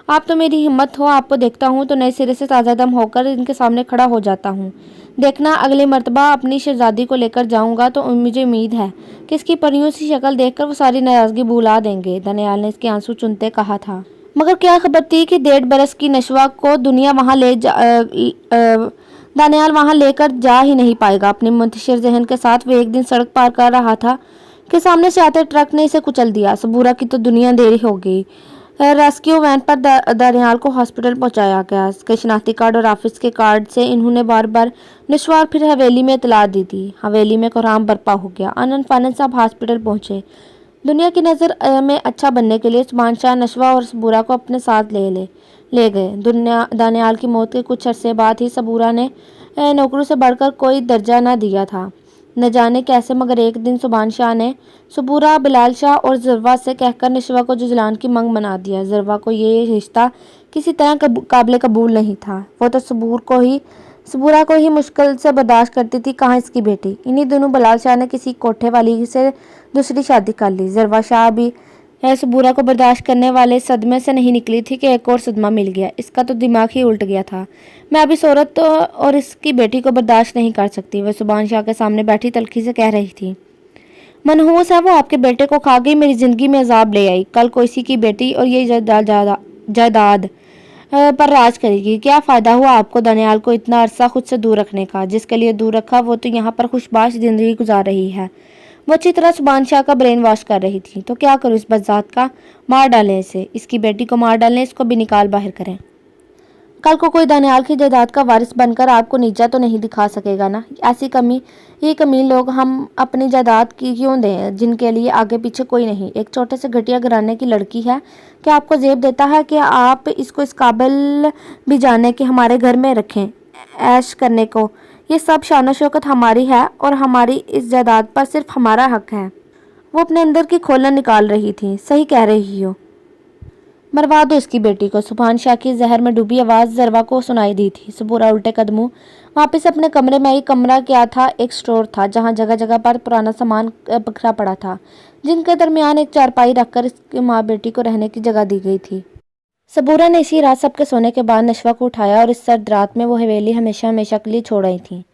आप तो मेरी हिम्मत हो, आपको देखता हूँ तो नए सिरे से ताज़ा दम होकर इनके सामने खड़ा हो जाता हूँ। देखना, अगली मर्तबा अपनी शहजादी को लेकर जाऊँगा तो मुझे उम्मीद है कि इसकी परियों सी शक्ल देखकर वो सारी नाराज़गी भुला देंगे। दानियाल ने इसके आंसू चुनते कहा था। मगर क्या खबर थी कि 1.5 बरस की नशवा को दानियाल वहाँ लेकर जा ही नहीं पाएगा। अपने मुंतशिर जहन के साथ वो एक दिन सड़क पार कर रहा था कि सामने से आते ट्रक ने इसे कुचल दिया। सबूरा की तो दुनिया देरी हो गई। रेस्क्यू वैन पर दानियाल को हॉस्पिटल पहुंचाया गया। इसके शनाख्ती कार्ड और ऑफिस के कार्ड से इन्होंने बार बार नशवा फिर हवेली में इतला दी थी। हवेली में कोहराम बर्पा हो गया। अनन फानन सब हॉस्पिटल पहुंचे। दुनिया की नज़र में अच्छा बनने के लिए सुभान शाह नशवा और सबूरा को अपने साथ ले गए। दानियाल की मौत के कुछ अरसे बाद ही सबूरा ने नौकरों से बढ़कर कोई दर्जा न दिया था। न जाने कैसे, मगर एक दिन सुभान शाह ने सबूरा, बिलाल शाह और जरवा से कहकर नशवा को जुजलान की मंग मना दिया। जरवा को ये रिश्ता किसी तरह काबिल कबूल नहीं था। वो तो सबूरा को ही मुश्किल से बर्दाश्त करती थी। कहाँ इसकी बेटी। इन्हीं दिनों बिलाल शाह ने किसी कोठे वाली से दूसरी शादी कर ली। जरवा शाह भी सबूरा को बर्दाश्त करने वाले सदमे से नहीं निकली थी कि एक और सदमा मिल गया। इसका तो दिमाग ही उल्ट गया था। मैं अब इस औरत और इसकी बेटी को बर्दाश्त नहीं कर सकती। वह सुभान शाह के सामने बैठी तलखी से कह रही थी, मनहूस है वो, आपके बेटे को खा गई, मेरी जिंदगी में अजाब ले आई। कल को इसी की बेटी और ये जायदाद पर राज करेगी। क्या फ़ायदा हुआ आपको दानियाल को इतना अरसा खुद से दूर रखने का। जिसके लिए दूर रखा वो तो यहाँ पर खुशबाश ज़िंदगी गुजार रही है। वो अच्छी तरह सुभान शाह का ब्रेन वॉश कर रही थी। तो क्या करूँ इस बज़ात का, मार डालें इसे, इसकी बेटी को मार डालें, इसको भी निकाल बाहर करें। कल को कोई दानियाल की जायदाद का वारिस बनकर आपको नीचा तो नहीं दिखा सकेगा ना। ऐसी ये कमीन लोग हम अपनी जायदाद की क्यों दें जिनके लिए आगे पीछे कोई नहीं। एक छोटे से घटिया घराने की लड़की है कि आपको जेब देता है कि आप इसको इस काबिल भी जाने कि हमारे घर में रखें ऐश करने को। ये सब शान शौकत हमारी है और हमारी इस जायदाद पर सिर्फ हमारा हक है। वो अपने अंदर की खोलन निकाल रही थी। सही कह रही हो, मरवा दो इसकी बेटी को। सुभान शाह की जहर में डूबी आवाज़ जरवा को सुनाई दी थी। सबूरा उल्टे कदमों वापस अपने कमरे में आई। कमरा क्या था, एक स्टोर था जहाँ जगह जगह पर पुराना सामान बिखरा पड़ा था, जिनके दरमियान एक चारपाई रखकर इसकी माँ बेटी को रहने की जगह दी गई थी। सबूरा ने इसी रात सबके सोने के बाद नशवा को उठाया और इस सर्द रात में वो हवेली हमेशा हमेशा के लिए छोड़ आई थी।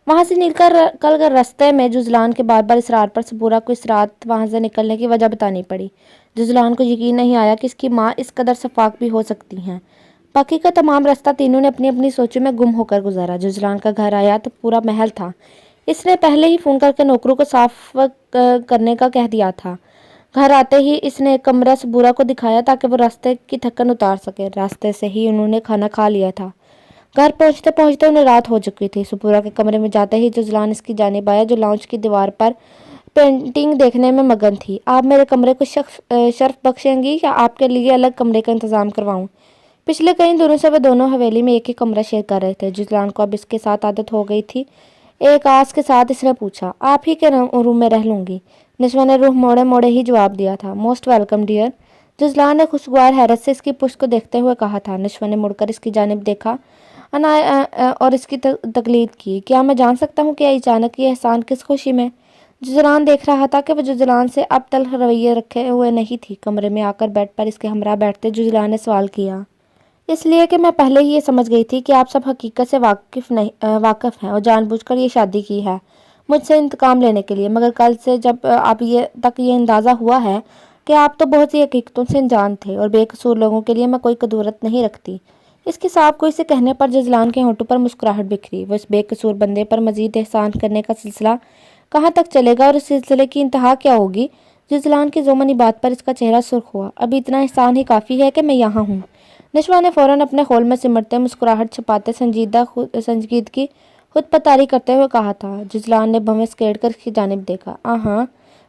वहाँ से निकल कर रास्ते में जुजलान के बार बार इसरार पर सबूरा को इस रात वहाँ से निकलने की वजह बतानी पड़ी। जुजलान को यकीन नहीं आया कि इसकी माँ इस कदर शफाक भी हो सकती हैं। बाकी का तमाम रास्ता तीनों ने अपनी अपनी सोचों में गुम होकर गुजारा। जुजलान का घर आया तो पूरा महल था। इसने पहले ही फ़ोन करके नौकरों को साफ करने का कह दिया था। घर आते ही इसने एक कमरा सबूरा को दिखाया ताकि वो रास्ते की थकन उतार सके। रास्ते से ही उन्होंने खाना खा लिया था। घर पहुंचते पहुंचते उन्हें रात हो चुकी थी। सबूरा के कमरे में जाते ही जुजलान इसकी जानिब आया जो लाउंज की दीवार पर पेंटिंग देखने में मगन थी। आप मेरे कमरे को शर्फ बख्शेंगी या आपके लिए अलग कमरे का इंतजाम करवाऊं? पिछले कई दिनों से वे दोनों हवेली में एक ही कमरा शेयर कर रहे थे। जुजलान को अब इसके साथ आदत हो गई थी। एक आस के साथ इसने पूछा, आप ही के रूम में रह लूंगी? निशवा ने रूह मोड़े मोड़े ही जवाब दिया था, मोस्ट वेलकम डियर। जुजलान ने खुशगवार हैरत से इसकी पुष्ट को देखते हुए कहा था। निशवा ने मुड़कर इसकी जानिब देखा और इसकी तकलीद की। क्या मैं जान सकता हूँ कि अचानक ये एहसान किस खुशी में? जुजलान देख रहा था कि वह जुजलान से अब तलख रवैये रखे हुए नहीं थी। कमरे में आकर बेड पर इसके हमरा बैठते जुजलान ने सवाल किया, इसलिए कि मैं पहले ही ये समझ गई थी कि आप सब हकीकत से वाकिफ हैं और जानबूझकर ये शादी की है मुझसे इंतकाम लेने के लिए। मगर कल से जब आप ये अंदाज़ा हुआ है कि आप तो बहुत सी हकीकतों से अनजान थे और बेकसूर लोगों के लिए मैं कोई कदूरत नहीं रखती। इसके साफ कोई से कहने पर जुजलान के होंठों पर मुस्कुराहट बिखरी। वो इस बेकसूर बंदे पर मजीद एहसान करने का सिलसिला कहाँ तक चलेगा और इस सिलसिले की इंतहा क्या होगी? जुजलान की जोमनी बात पर इसका चेहरा सुर्ख हुआ। अभी इतना एहसान ही काफ़ी है कि मैं यहाँ हूँ। नशवा ने फ़ौरन अपने खोल में सिमटते मुस्कुराहट छुपाते संजीदगी खुद पतारी करते हुए कहा था। जुजलान ने भवें स्केट कर इसकी जानिब देखा। हाँ,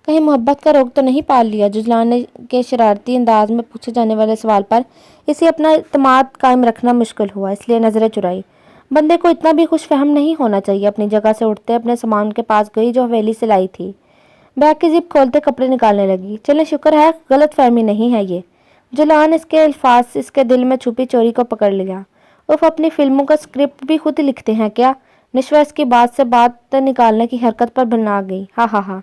कहीं मोहब्बत का रोग तो नहीं पाल लिया? जुजलान ने के शरारती अंदाज में पूछे जाने वाले सवाल पर इसे अपना इत्मीनान कायम रखना मुश्किल हुआ, इसलिए नजरें चुराई। बंदे को इतना भी खुश फहम नहीं होना चाहिए। अपनी जगह से उठते अपने सामान के पास गई जो हवेली से लाई थी। बैग की जिप खोलते कपड़े निकालने लगी। चले, शुक्र है गलत फहमी नहीं है ये। जुलान इसके अल्फाज इसके दिल में छुपी चोरी को पकड़ लिया। उफ, अपनी फिल्मों का स्क्रिप्ट भी खुद लिखते हैं क्या? निशवा इसकी बात से बात निकालने की हरकत पर बना गई। हाँ हाँ हाँ,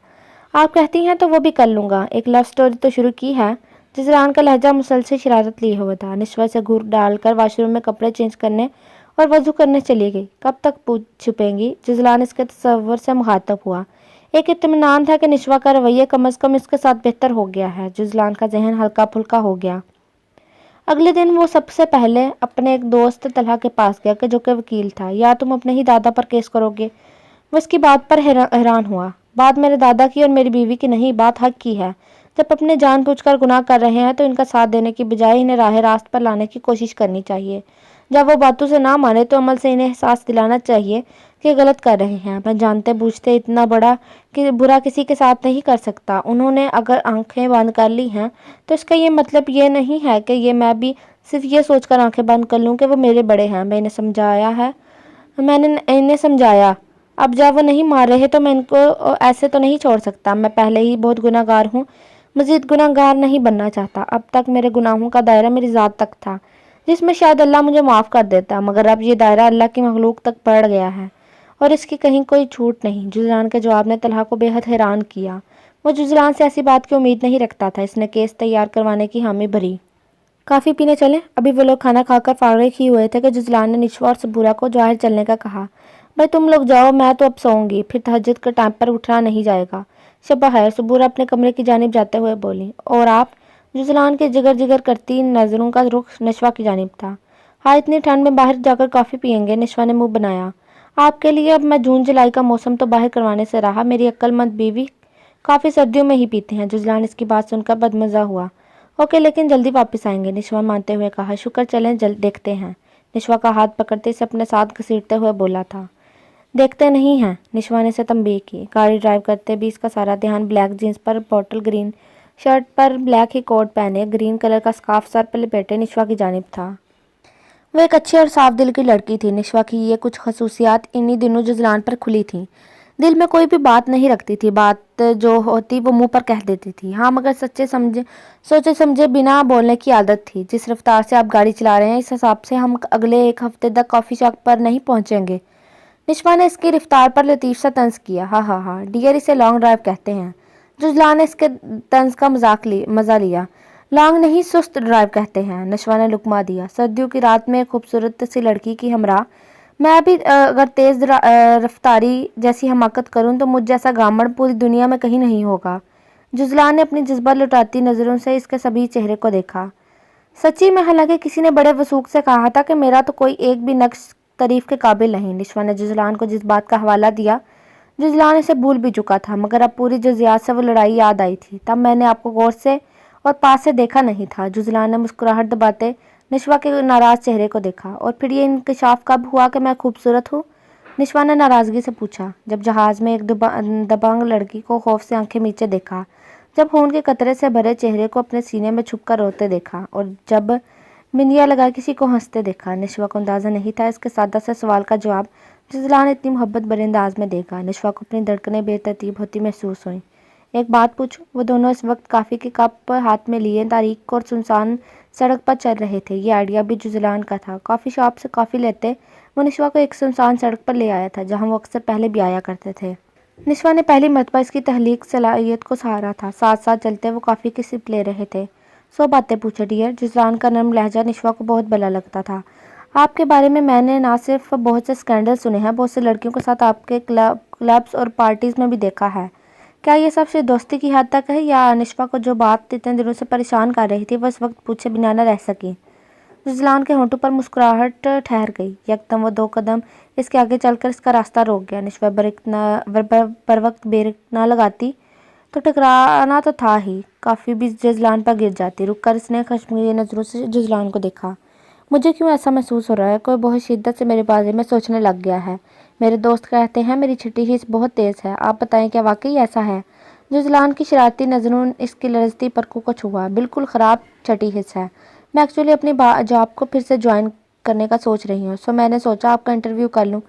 आप कहती हैं तो वो भी कर लूँगा। एक लव स्टोरी तो शुरू की है। जुजलान का लहजा मुसलसल शरारत लिए हुआ था। निशवा से घूर डालकर वाशरूम में कपड़े चेंज करने और वजू करने चली गई। कब तक छुपेंगी? जुजलान इसके तसव्वुर से मुखातब हुआ। एक इत्मीनान था कि निशवा का रवैया कम अज़ कम इसके साथ बेहतर हो गया है। जुजलान का जहन हल्का फुल्का हो गया। अगले दिन वो सबसे पहले अपने एक दोस्त तलहा के पास गया कि जो कि वकील था। या तुम अपने ही दादा पर केस करोगे? वो इसकी बात पर हैरान हुआ। बात मेरे दादा की और मेरी बीवी की नहीं, बात हक की है। जब अपने जानबूझकर गुनाह कर रहे हैं तो इनका साथ देने की बजाय इन्हें राह रास्त पर लाने की कोशिश करनी चाहिए। जब वो बातों से ना माने तो अमल से इन्हें एहसास दिलाना चाहिए कि गलत कर रहे हैं। मैं जानते बूझते इतना बड़ा कि बुरा किसी के साथ नहीं कर सकता। उन्होंने अगर आंखें बंद कर ली हैं तो इसका ये मतलब ये नहीं है कि ये मैं भी सिर्फ ये सोचकर आंखें बंद कर लूँ कि वो मेरे बड़े हैं। मैंने इन्हें समझाया। अब जब वो नहीं मार रहे तो मैं इनको ऐसे तो नहीं छोड़ सकता। मैं पहले ही बहुत गुनाहगार हूँ, मज़ीद गुनाहगार नहीं बनना चाहता। अब तक मेरे गुनाहों का दायरा मेरी ज़ात तक था जिसमें शायद अल्लाह मुझे माफ़ कर देता, मगर अब ये दायरा अल्लाह की मखलूक तक बढ़ गया है और इसकी कहीं कोई छूट नहीं। जुजलान के जवाब ने तलहा को बेहद हैरान किया। वो जुजलान से ऐसी बात की उम्मीद नहीं रखता था। इसने केस तैयार करवाने की हामी भरी। काफ़ी पीने चलें? अभी वो लोग खाना खाकर फारिग ही हुए थे कि जुजलान ने निशवा और सबूरा को ज़ाहिर चलने का कहा। भाई तुम लोग जाओ, मैं तो अब सोऊंगी, फिर तहज्जुद के टाइम पर उठा नहीं जाएगा। शब्बा खैर, सबूरा अपने कमरे की जानिब जाते हुए बोली। और आप? जुजलान के जिगर जिगर करती नज़रों का रुख नशवा की जानिब था। हाँ, इतनी ठंड में बाहर जाकर कॉफ़ी पियेंगे? नशवा ने मुंह बनाया। आपके लिए अब मैं जून जुलाई का मौसम तो बाहर करवाने से रहा। मेरी अक्लमंद बीवी काफ़ी सर्दियों में ही पीते हैं। जुजलान इसकी बात सुनकर बदमज़ा हुआ। ओके, लेकिन जल्दी वापस आएंगे, नशवा मानते हुए कहा। शुक्र, चलें, जल्द देखते हैं। निशवा का हाथ पकड़ते इसे अपने साथ घसीटते हुए बोला था। देखते नहीं हैं, निशवा ने इसे तंबीह की। गाड़ी ड्राइव करते भी इसका सारा ध्यान ब्लैक जीन्स पर, बॉटल ग्रीन शर्ट पर ब्लैक ही कोट पहने, ग्रीन कलर का स्कार्फ सर पर लपेटे निशवा की जानिब था। वो एक अच्छी और साफ दिल की लड़की थी। निशवा की ये कुछ खसूसियात इन्हीं दिनों जुजलान पर खुली थी। दिल में कोई भी बात नहीं रखती थी, बात जो होती वो मुंह पर कह देती थी। हाँ, मगर सोचे समझे बिना बोलने की आदत थी। जिस रफ्तार से आप गाड़ी चला रहे हैं, इस हिसाब से हम अगले एक हफ्ते तक कॉफ़ी शॉप पर नहीं पहुंचेंगे। निशवा ने इसकी रफ्तार पर लतीफ़ सा तंज किया। हाँ हाँ हाँ डियर, इसे लॉन्ग ड्राइव कहते हैं। जुजलान ने इसके तंज का मजा लिया। लॉन्ग नहीं, सुस्त ड्राइव कहते हैं। निशवा ने लुकमा दिया। सर्दियों की रात में खूबसूरत सी लड़की की हमरा मैं भी अगर तेज़ रफ्तारी जैसी हमाकत करूं तो मुझ जैसा गामड़ पूरी दुनिया में कहीं नहीं होगा। जुजलान ने अपनी जज्बा लुटाती नज़रों से इसके सभी चेहरे को देखा। सच्ची में, हालांकि किसी ने बड़े वसूख से कहा था कि मेरा तो कोई एक भी नक्श तारीफ के काबिल नहीं। निशवा ने जुजलान को जिस बात का हवाला दिया, जुजलान इसे भूल भी चुका था, मगर अब पूरी जज्बात से वो लड़ाई याद आई थी। तब मैंने आपको गौर से और पास से देखा नहीं था। जुजलान ने मुस्कुराहट दबाते निशवा के नाराज चेहरे को देखा। और फिर ये इंकशाफ कब हुआ कि मैं खूबसूरत हूँ? निशवा ने नाराजगी से पूछा। जब जहाज में एक दबंग लड़की को खौफ से आंखें नीचे देखा, जब खून के कतरे से भरे चेहरे को अपने सीने में छुपकर रोते देखा, और जब बिंदिया लगा किसी को हंसते देखा। निशवा को अंदाजा नहीं था इसके सादा से सवाल का जवाब जुजलान इतनी मोहब्बत भरे अंदाज में देगा। निशवा को अपनी धड़कनें बेतरतीब होती महसूस हुई। एक बात पूछूं? वो दोनों इस वक्त काफ़ी के कप हाथ में लिए तारीख और सुनसान सड़क पर चल रहे थे। ये आइडिया भी जुजलान का था। कॉफ़ी शॉप से कॉफ़ी लेते वो निशवा को एक सुनसान सड़क पर ले आया था, जहाँ वो अक्सर पहले भी आया करते थे। निशवा ने पहली मरतबा इसकी तहलीक सलाहियत को सहारा था। साथ साथ चलते वो कॉफ़ी की सिप ले रहे थे। सौ बातें पूछे डियर। जुजलान का नरम लहजा निशवा को बहुत भला लगता था। आपके बारे में मैंने ना सिर्फ बहुत से स्कैंडल सुने हैं, बहुत से लड़कियों के साथ आपके क्लब्स और पार्टीज में भी देखा है। क्या ये सब सिर्फ दोस्ती की हद तक है, या निशवा को जो बात इतने दिनों से परेशान कर रही थी वो इस वक्त पूछे बिना न रह सकी? जुजलान के होंठों पर मुस्कुराहट ठहर गई। यकदम वो दो कदम इसके आगे चलकर इसका रास्ता रोक गया। निशवा बर वक्त ब्रेक ना लगाती तो टकराना तो था ही, काफ़ी भी जुजलान पर गिर जाती। रुककर इसने खश्मगीन नज़रों से जुजलान को देखा। मुझे क्यों ऐसा महसूस हो रहा है? कोई बहुत शिद्दत से मेरे बारे में सोचने लग गया है। मेरे दोस्त कहते हैं मेरी छठी हिस्स बहुत तेज़ है। आप बताएं, क्या वाकई ऐसा है? जुजलान की शरारती नज़रों इसकी लरजती परकू को छुआ। बिल्कुल ख़राब छठी हिस्स है। मैं एक्चुअली अपनी जॉब को फिर से ज्वाइन करने का सोच रही हूँ, सो मैंने सोचा आपका इंटरव्यू कर लूँ।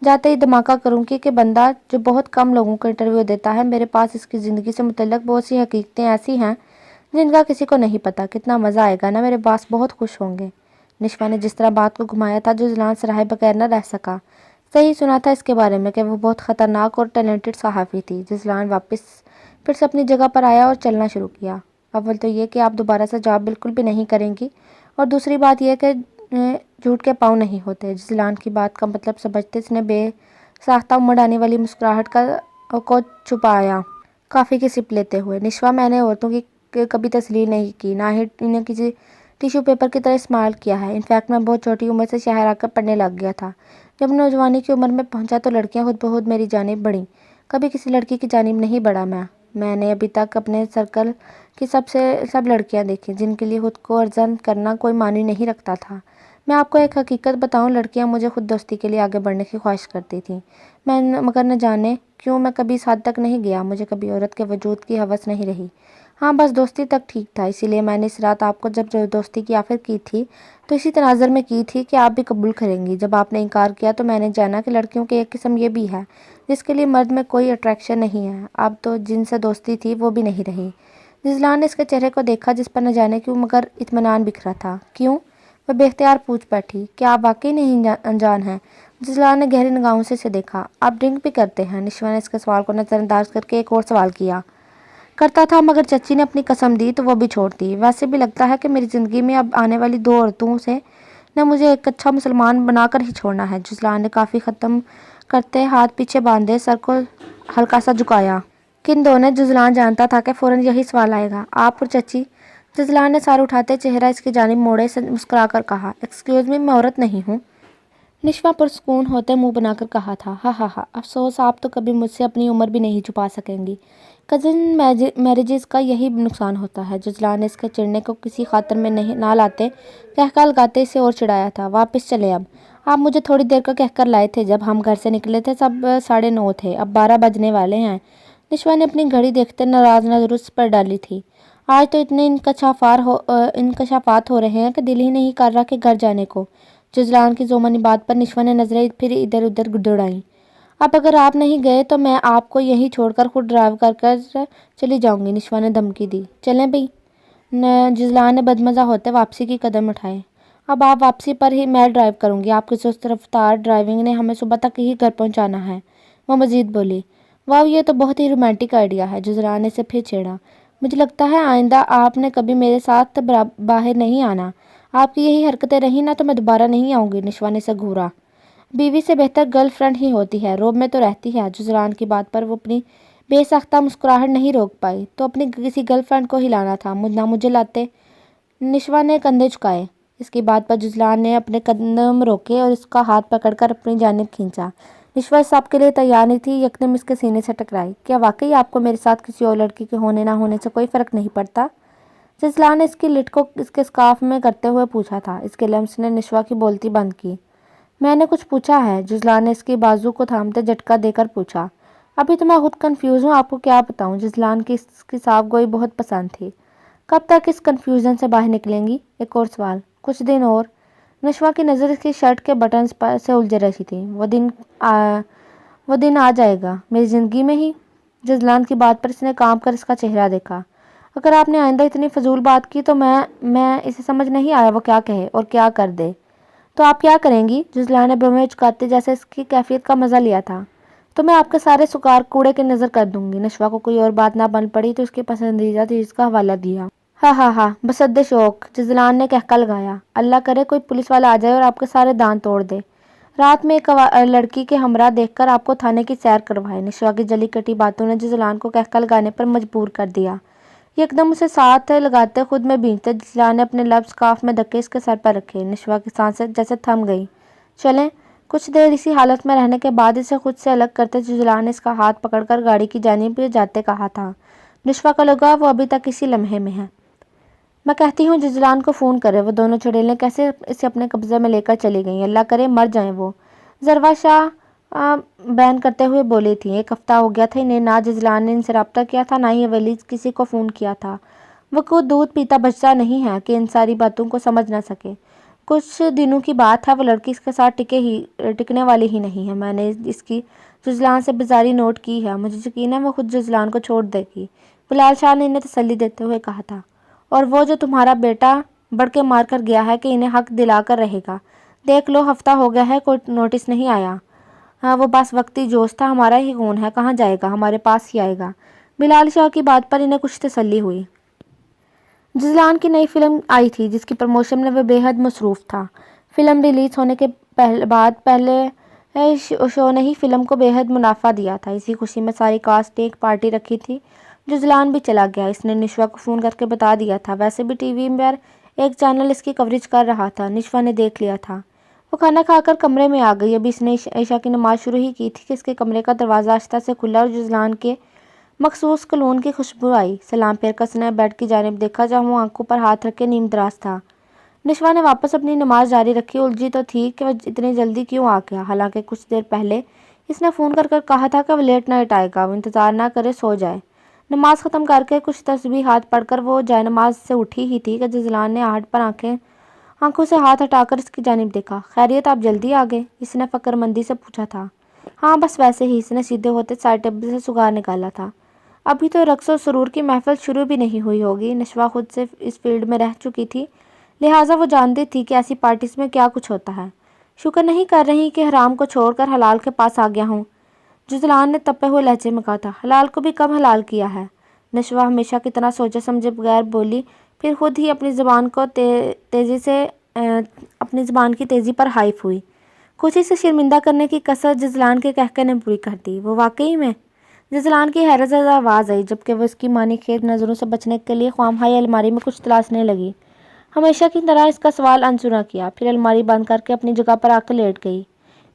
जाते ही धमाका करूँगी कि बंदा जो बहुत कम लोगों को इंटरव्यू देता है, मेरे पास इसकी ज़िंदगी से मुतल्लक बहुत सी हकीकतें ऐसी हैं जिनका किसी को नहीं पता। कितना मज़ा आएगा ना, मेरे बॉस बहुत खुश होंगे। निशवा ने जिस तरह बात को घुमाया था, जुजलान सराहे बगैर न रह सका। सही सुना था इसके बारे में कि वो बहुत ख़तरनाक और टैलेंटेड सहाफ़ी थी। जुजलान वापस फिर से अपनी जगह पर आया और चलना शुरू किया। अव्वल तो ये कि आप दोबारा से जॉब बिल्कुल भी नहीं करेंगी, और दूसरी बात यह कि झूठ के पाँव नहीं होते। जुजलान की बात का मतलब समझते इसने बेसाख्ता उमड़ आने वाली मुस्कुराहट को छुपाया काफ़ी की सिप लेते हुए। निशवा, मैंने औरतों की कभी तस्लील नहीं की, ना ही इन्हें किसी टिश्यू पेपर की तरह इस्तेमाल किया है। इनफैक्ट मैं बहुत छोटी उम्र से शहर आकर पढ़ने लग गया था। जब नौजवानी की उम्र में पहुंचा तो लड़कियां खुद ब खुद मेरी जानिब बढ़ीं। कभी किसी लड़की की जानिब नहीं बढ़ा मैंने अभी तक अपने सर्कल की सब लड़कियां देखी जिनके लिए खुद को अर्जन करना कोई मानी नहीं रखता था। मैं आपको एक हकीकत बताऊं, लड़कियां मुझे खुद दोस्ती के लिए आगे बढ़ने की ख्वाहिश करती थीं। मगर न जाने क्यों मैं कभी इस हद तक नहीं गया। मुझे कभी औरत के वजूद की हवस नहीं रही। हाँ, बस दोस्ती तक ठीक था। इसीलिए मैंने इस रात आपको जब दोस्ती की ऑफ़र की थी तो इसी तनाज़र में की थी कि आप भी कबूल करेंगी। जब आपने इनकार किया तो मैंने जाना कि लड़कियों की एक किस्म ये भी है जिसके लिए मर्द में कोई अट्रैक्शन नहीं है। अब तो जिनसे दोस्ती थी वो भी नहीं रही। जुजलान ने इसके चेहरे को देखा, जिस पर न जाने क्यों मगर इत्मीनान बिखरा था। क्यों? वह बेख्तियार पूछ बैठी। क्या आप वाकई नहीं अनजान हैं? जुजलान ने गहरी निगाहों से इसे देखा। आप ड्रिंक भी करते हैं? निशवा ने इसके सवाल को नज़रअंदाज करके एक और सवाल किया। करता था, मगर चची ने अपनी कसम दी तो वो भी छोड़ दी। वैसे भी लगता है कि मेरी ज़िंदगी में अब आने वाली 2 औरतों से न मुझे एक अच्छा मुसलमान बनाकर ही छोड़ना है। जुजलान ने काफ़ी ख़त्म करते हाथ पीछे बांधे सर को हल्का सा झुकाया। किन दोनों? जुजलान जानता था कि फ़ौरन यही सवाल आएगा। आप और चची? जुजलान ने सर उठाते चेहरा इसकी जानिब मोड़े से मुस्कुरा कर कहा। एक्सक्यूज़ मी, मैं औरत नहीं हूँ। نشوا پرسکون ہوتے منہ بنا کر کہا تھا۔ ہاں ہاں ہاں، افسوس آپ تو کبھی مجھ سے اپنی عمر بھی نہیں چھپا سکیں گی۔ کزن میرجز کا یہی نقصان ہوتا ہے۔ جزلان نے اس کے چڑھنے کو کسی خاطر میں نہ لاتے کہکا لگاتے اسے اور چڑھایا تھا۔ واپس چلے اب۔ آپ مجھے تھوڑی دیر کا کہہ کر لائے تھے، جب ہم گھر سے نکلے تھے سب 9:30 تھے، اب 12 بجنے والے ہیں۔ نشوا نے اپنی گھڑی دیکھتے ناراض نظر اس پر ڈالی تھی۔ آج تو اتنے انکشافات ہو رہے ہیں کہ دل ہی نہیں کر رہا کہ گھر جانے کو۔ جزلان کی ذومنی بات پر نشوا نے نظریں پھر ادھر ادھر دوڑائیں۔ اب اگر آپ نہیں گئے تو میں آپ کو یہیں چھوڑ کر خود ڈرائیو کر چلی جاؤں گی، نشوا نے دھمکی دی۔ چلیں بھئی۔ جزلان نے بدمزہ ہوتے واپسی کی قدم اٹھائے۔ اب آپ واپسی پر ہی میں ڈرائیو کروں گی، آپ کی سست رفتار ڈرائیونگ نے ہمیں صبح تک ہی گھر پہنچانا ہے، وہ مزید بولی۔ واہ، یہ تو بہت ہی رومانٹک آئیڈیا ہے، جزلان نے اسے پھر چھیڑا۔ مجھے لگتا ہے آئندہ آپ نے کبھی میرے ساتھ باہر نہیں آنا۔ آپ کی یہی حرکتیں رہی نا تو میں دوبارہ نہیں آؤں گی، نشوا نے اسے گھورا۔ بیوی سے بہتر گرل فرینڈ ہی ہوتی ہے، روب میں تو رہتی ہے۔ جزلان کی بات پر وہ اپنی بے ساختہ مسکراہٹ نہیں روک پائی۔ تو اپنی کسی گرل فرینڈ کو ہی لانا تھا، نہ مجھے لاتے۔ نشوا نے کندھے جھکائے۔ اس کی بات پر جزلان نے اپنے قدم روکے اور اس کا ہاتھ پکڑ کر اپنی جانب کھینچا۔ نشوا اس سب کے لیے تیار نہیں تھی، یکدم اس کے سینے سے ٹکرائی۔ کیا واقعی آپ کو میرے ساتھ کسی اور لڑکی کے ہونے نہ ہونے سے کوئی فرق نہیں پڑتا؟ جزلان نے اس کی لٹ کو اس کے سکارف میں کرتے ہوئے پوچھا تھا۔ اس کے لمس نے نشوا کی بولتی بند کی۔ میں نے کچھ پوچھا ہے؟ جزلان نے اس کی بازو کو تھامتے جھٹکا دے کر پوچھا۔ ابھی تو میں خود کنفیوز ہوں، آپ کو کیا بتاؤں؟ جزلان کی اس کی صاف گوئی بہت پسند تھی۔ کب تک اس کنفیوژن سے باہر نکلیں گی؟ ایک اور سوال۔ کچھ دن اور۔ نشوا کی نظر اس کی شرٹ کے بٹنز سے الجھ رہی تھی۔ وہ دن آ جائے گا میری زندگی میں ہی؟ جزلان کی بات پر اس نے کانپ کر اس کا چہرہ دیکھا۔ اگر آپ نے آئندہ اتنی فضول بات کی تو میں اسے سمجھ نہیں آیا وہ کیا کہے اور کیا کر دے۔ تو آپ کیا کریں گی؟ جزلان نے برویں چکاتے جیسے اس کی کیفیت کا مزہ لیا تھا۔ تو میں آپ کے سارے سکار کوڑے کے نظر کر دوں گی۔ نشوا کو کوئی اور بات نہ بن پڑی تو اس کی پسندیدہ چیز کا حوالہ دیا۔ ہاں ہاں ہاں، بسد شوق، جزلان نے کہکا لگایا۔ اللہ کرے کوئی پولیس والا آ جائے اور آپ کے سارے دانت توڑ دے۔ رات میں ایک لڑکی کے ہمراہ دیکھ کر آپ کو تھانے کی سیر کروائے۔ نشوا کی جلی کٹی باتوں نے جزلان کو کہکا لگانے پر مجبور کر دیا۔ یکدم اسے ساتھ لگاتے خود میں بھیجتے جزلان نے اپنے لب سکارف میں دھکے اس کے سر پر رکھے۔ نشوا کی سانسیں جیسے تھم گئی۔ چلیں۔ کچھ دیر اسی حالت میں رہنے کے بعد اسے خود سے الگ کرتے جزلان نے اس کا ہاتھ پکڑ کر گاڑی کی جانب جاتے کہا تھا۔ نشوا کا لگا وہ ابھی تک اسی لمحے میں ہے۔ میں کہتی ہوں جزلان کو فون کرے۔ وہ دونوں چڑیلیں کیسے اسے اپنے قبضے میں لے کر چلی گئیں، اللہ کرے مر جائیں وہ۔ ذروہ شاہ بین کرتے ہوئے بولی تھی۔ 1 ہفتہ ہو گیا تھا انہیں، نہ جزلان نے ان سے رابطہ کیا تھا نہ ہی ولی کسی کو فون کیا تھا۔ وہ خود دودھ پیتا بچہ نہیں ہے کہ ان ساری باتوں کو سمجھ نہ سکے۔ کچھ دنوں کی بات ہے، وہ لڑکی اس کے ساتھ ٹکنے والی ہی نہیں ہے۔ میں نے اس کی جزلان سے بیزاری نوٹ کی ہے، مجھے یقین ہے وہ خود جزلان کو چھوڑ دے گی، بلال شاہ نے انہیں تسلی دیتے ہوئے کہا تھا۔ اور وہ جو تمہارا بیٹا بڑھ کے مار کر گیا ہے کہ انہیں حق دلا کر رہے گا، دیکھ لو ہفتہ ہو گیا ہے کوئی نوٹس نہیں آیا۔ ہاں وہ بس وقتی جوش تھا، ہمارا ہی خون ہے، کہاں جائے گا، ہمارے پاس ہی آئے گا۔ بلال شاہ کی بات پر انہیں کچھ تسلی ہوئی۔ جزلان کی نئی فلم آئی تھی جس کی پروموشن میں وہ بے حد مصروف تھا۔ فلم ریلیز ہونے کے بعد پہلے شو نے ہی فلم کو بے حد منافع دیا تھا۔ اسی خوشی میں ساری کاسٹ نے ایک پارٹی رکھی تھی۔ جزلان بھی چلا گیا۔ اس نے نشوا کو فون کر کے بتا دیا تھا۔ ویسے بھی ٹی وی پر ایک چینل اس کی کوریج کر رہا تھا، نشوا نے دیکھ لیا تھا۔ وہ کھانا کھا کر کمرے میں آ گئی۔ ابھی اس نے عشاء کی نماز شروع ہی کی تھی کہ اس کے کمرے کا دروازہ آہستہ سے کھلا اور جزلان کے مخصوص کلون کی خوشبو آئی۔ سلام پھیر کر اس نے بیڈ کی جانب دیکھا جہاں وہ آنکھوں پر ہاتھ رکھے نیم دراز تھا۔ نشوا نے واپس اپنی نماز جاری رکھی، الجھی تو تھی کہ وہ اتنی جلدی کیوں آ گیا، حالانکہ کچھ دیر پہلے اس نے فون کر کہا تھا کہ وہ لیٹ نائٹ آئے گا، وہ انتظار نہ کرے سو جائے۔ نماز ختم کر کے کچھ تسبیحات پڑھ کر وہ جائے نماز سے اٹھی ہی تھی کہ جزلان نے آہٹ پر آنکھوں سے ہاتھ ہٹا کر اس کی جانب دیکھا۔ خیریت، آپ جلدی آ گئے؟ اس نے فکر مندی سے پوچھا تھا۔ ہاں بس ویسے ہی، اس نے سیدھے ہوتے سائڈ ٹیبل سے سگار نکالا تھا۔ ابھی تو رقص و سرور کی محفل شروع بھی نہیں ہوئی ہوگی۔ نشوا خود سے اس فیلڈ میں رہ چکی تھی، لہٰذا وہ جانتی تھی کہ ایسی پارٹیز میں کیا کچھ ہوتا ہے۔ شکر نہیں کر رہی کہ حرام کو چھوڑ کر حلال کے پاس آ گیا ہوں، جزلان نے تپے ہوئے لہجے میں کہا تھا۔ حلال کو بھی کب حلال کیا ہے؟ نشوا ہمیشہ کی طرح سوچے سمجھے بغیر بولی، پھر خود ہی اپنی زبان کی تیزی پر ہائف ہوئی۔ کچھ اسے شرمندہ کرنے کی کسر جزلان کے کہکے نے پوری کر دی۔ وہ واقعی میں؟ جزلان کی حیرت زدہ آواز آئی جبکہ وہ اس کی معنی خیز نظروں سے بچنے کے لیے خواہمخواہ الماری میں کچھ تلاشنے لگی۔ ہمیشہ کی طرح اس کا سوال انسنا کیا، پھر الماری بند کر کے اپنی جگہ پر آ کر لیٹ گئی۔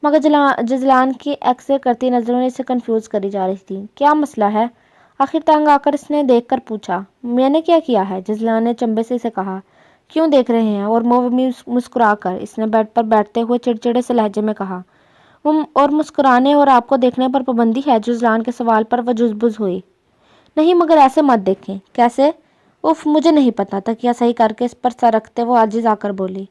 مگر جزلان کی ایکسر کرتی نظروں نے اسے کنفیوز کری جا رہی تھی۔ کیا مسئلہ ہے؟ آخر تنگ آ کر اس نے دیکھ کر پوچھا۔ میں نے کیا ہے؟ جزلان نے چمبے سے اسے کہا۔ کیوں دیکھ رہے ہیں؟ اور منہ میں مسکرا کر اس نے بیڈ پر بیٹھتے ہوئے چڑچڑے سے لہجے میں کہا۔ اور مسکرانے اور آپ کو دیکھنے پر پابندی ہے؟ جزلان کے سوال پر وہ جزبز ہوئی۔ نہیں مگر ایسے مت دیکھیں۔ کیسے؟ اف مجھے نہیں پتا۔ تکیہ صحیح کر کے اس پر سر رکھتے وہ عاجز آ کر بولی۔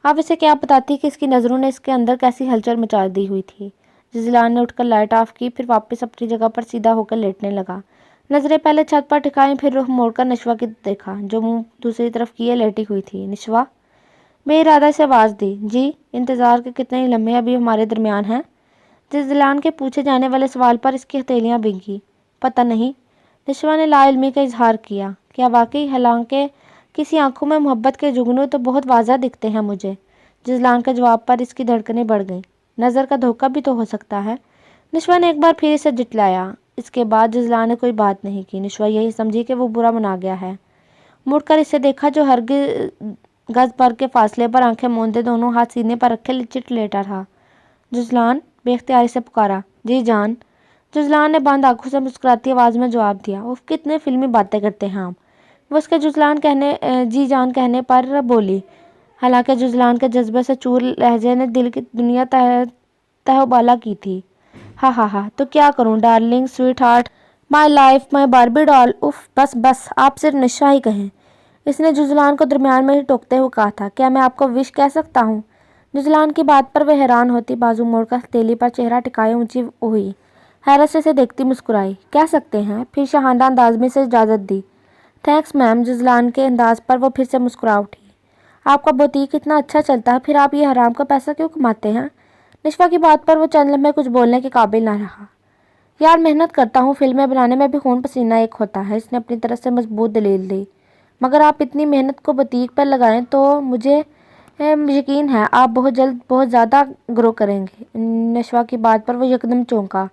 آپ اسے کیا بتاتی کہ اس کی نظروں نے اس کے اندر کیسی ہلچل مچا دی ہوئی تھی۔ جزلان نے اٹھ کر لائٹ آف کی، پھر واپس اپنی جگہ پر سیدھا ہو کر لیٹنے لگا۔ نظریں پہلے چھت پر ٹھکائیں، پھر رخ موڑ کر نشوا کی دیکھا جو منہ دوسری طرف کیے لیٹی ہوئی تھی۔ نشوا؟ بے ارادہ سے آواز دی۔ جی؟ انتظار کے کتنے ہی لمحے ابھی ہمارے درمیان ہیں؟ جزلان کے پوچھے جانے والے سوال پر اس کی ہتھیلیاں بھینگی۔ پتہ نہیں۔ نشوا نے لا علمی کا اظہار کیا۔ کیا واقعی؟ حالانکہ کسی آنکھوں میں محبت کے جگنو تو بہت واضح دکھتے ہیں مجھے۔ جزلان کے جواب پر اس کی دھڑکنیں بڑھ گئیں۔ نظر کا دھوکہ بھی تو ہو سکتا ہے۔ نشوا نے ایک بار پھر اسے جھٹلایا۔ اس کے بعد جزلان نے کوئی بات نہیں کی۔ نشوا یہی سمجھی کہ وہ برا منا گیا ہے۔ مڑ کر اسے دیکھا جو ہرگز گز بھر کے فاصلے پر آنکھیں موندے دونوں ہاتھ سینے پر رکھے چٹ لیٹا رہا۔ جزلان؟ بے اختیاری سے پکارا۔ جی جان؟ جزلان نے بند آنکھوں سے مسکراتی آواز میں جواب دیا۔ اف کتنے فلمی باتیں کرتے ہیں آپ۔ وہ اس کے جی جان کہنے پر بولی، حالانکہ جزلان کے جذبے سے چور لہجے نے دل کی دنیا تہ و بالا کی تھی۔ ہاں تو کیا کروں darling, sweet heart, my life, my Barbie doll. اف بس آپ صرف نشا ہی کہیں۔ اس نے جزلان کو درمیان میں ہی ٹوکتے ہوئے کہا تھا۔ کیا میں آپ کو وش کہہ سکتا ہوں؟ جزلان کی بات پر وہ حیران ہوتی بازو موڑ کر ہتھیلی پر چہرہ ٹکائے اونچی ہوئی، حیرت سے اسے دیکھتی مسکرائی۔ کہہ سکتے ہیں؟ پھر شاہانہ انداز میں اسے اجازت دی۔ تھینکس میم۔ جزلان کے انداز پر وہ پھر سے مسکرا اٹھی۔ آپ کا بوتیک اتنا اچھا چلتا ہے، پھر آپ یہ حرام کا پیسہ کیوں کماتے ہیں؟ نشوا کی بات پر وہ چند لمحے کچھ بولنے کے قابل نہ رہا۔ یار محنت کرتا ہوں، فلمیں بنانے میں بھی خون پسینہ ایک ہوتا ہے، اس نے اپنی طرف سے مضبوط دلیل دی۔ مگر آپ اتنی محنت کو بوتیک پر لگائیں تو مجھے یقین ہے آپ بہت جلد بہت زیادہ گرو کریں گے۔ نشوا کی بات پر وہ یکدم چونکا۔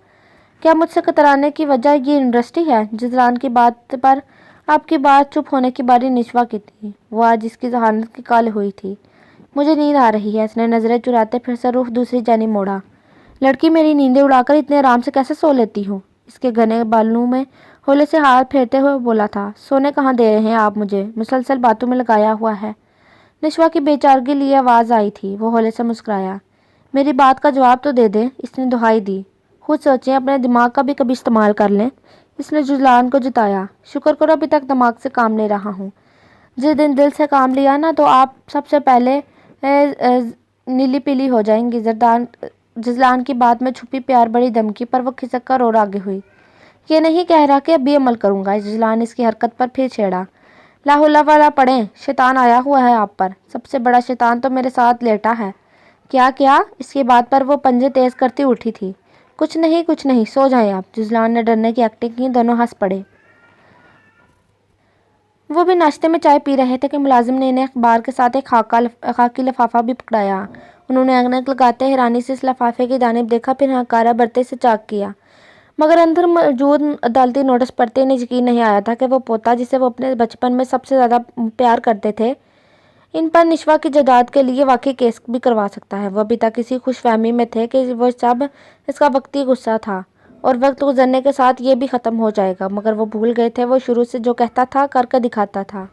کیا مجھ سے کترانے کی وجہ یہ انڈسٹری ہے؟ جزلان کی بات پر آپ کی بات چپ ہونے کی باری نشوا کی تھی۔ وہ آج اس کی ذہانت کی کال ہوئی تھی۔ مجھے نیند آ رہی ہے، اس نے نظریں چراتے پھر سے رخ دوسری جانب موڑا۔ لڑکی میری نیندیں اڑا کر اتنے آرام سے کیسے سو لیتی ہو؟ اس کے گھنے بالوں میں ہولے سے ہاتھ پھیرتے ہوئے بولا تھا۔ سونے کہاں دے رہے ہیں آپ مجھے؟ مسلسل باتوں میں لگایا ہوا ہے۔ نشوا کی بے چارگی لیے آواز آئی تھی۔ وہ ہولے سے مسکرایا۔ میری بات کا جواب تو دے دیں، اس نے دہائی دی۔ خود سوچیں، اپنے دماغ کا بھی کبھی استعمال کر لیں، اس نے جزلان کو جتایا۔ شکر کرو ابھی تک دماغ سے کام لے رہا ہوں، جس دن دل سے کام لیا نا تو آپ سب سے پہلے نیلی پیلی ہو جائیں گی۔ جزلان کی بات میں چھپی پیار بڑی دھمکی پر وہ کھسک کر اور آگے ہوئی۔ یہ نہیں کہہ رہا کہ ابھی عمل کروں گا۔ جزلان اس کی حرکت پر پھر چھیڑا۔ لا حول ولا پڑھیں، شیطان آیا ہوا ہے آپ پر۔ سب سے بڑا شیطان تو میرے ساتھ لیٹا ہے۔ کیا؟ اس کی بات پر وہ پنجے تیز کرتی اٹھی تھی۔ کچھ نہیں، سو جائیں آپ۔ جزلان نے ڈرنے کی ایکٹنگ کی، دونوں ہنس پڑے۔ وہ بھی ناشتے میں چائے پی رہے تھے کہ ملازم نے انہیں اخبار کے ساتھ ایک خاکی لفافہ بھی پکڑایا۔ انہوں نے اینک لگاتے حیرانی سے اس لفافے کی جانب دیکھا، پھر ہنکارا برتے سے چاک کیا۔ مگر اندر موجود عدالتی نوٹس پڑھتے انہیں یقین نہیں آیا تھا کہ وہ پوتا جسے وہ اپنے بچپن میں سب سے زیادہ پیار کرتے تھے، ان پر نشوا کی جائیداد کے لیے واقعی کیس بھی کروا سکتا ہے۔ وہ ابھی تک اسی خوش فہمی میں تھے کہ وہ سب اس کا وقتی غصہ تھا اور وقت گزرنے کے ساتھ یہ بھی ختم ہو جائے گا، مگر وہ بھول گئے تھے وہ شروع سے جو کہتا تھا کر کے دکھاتا تھا۔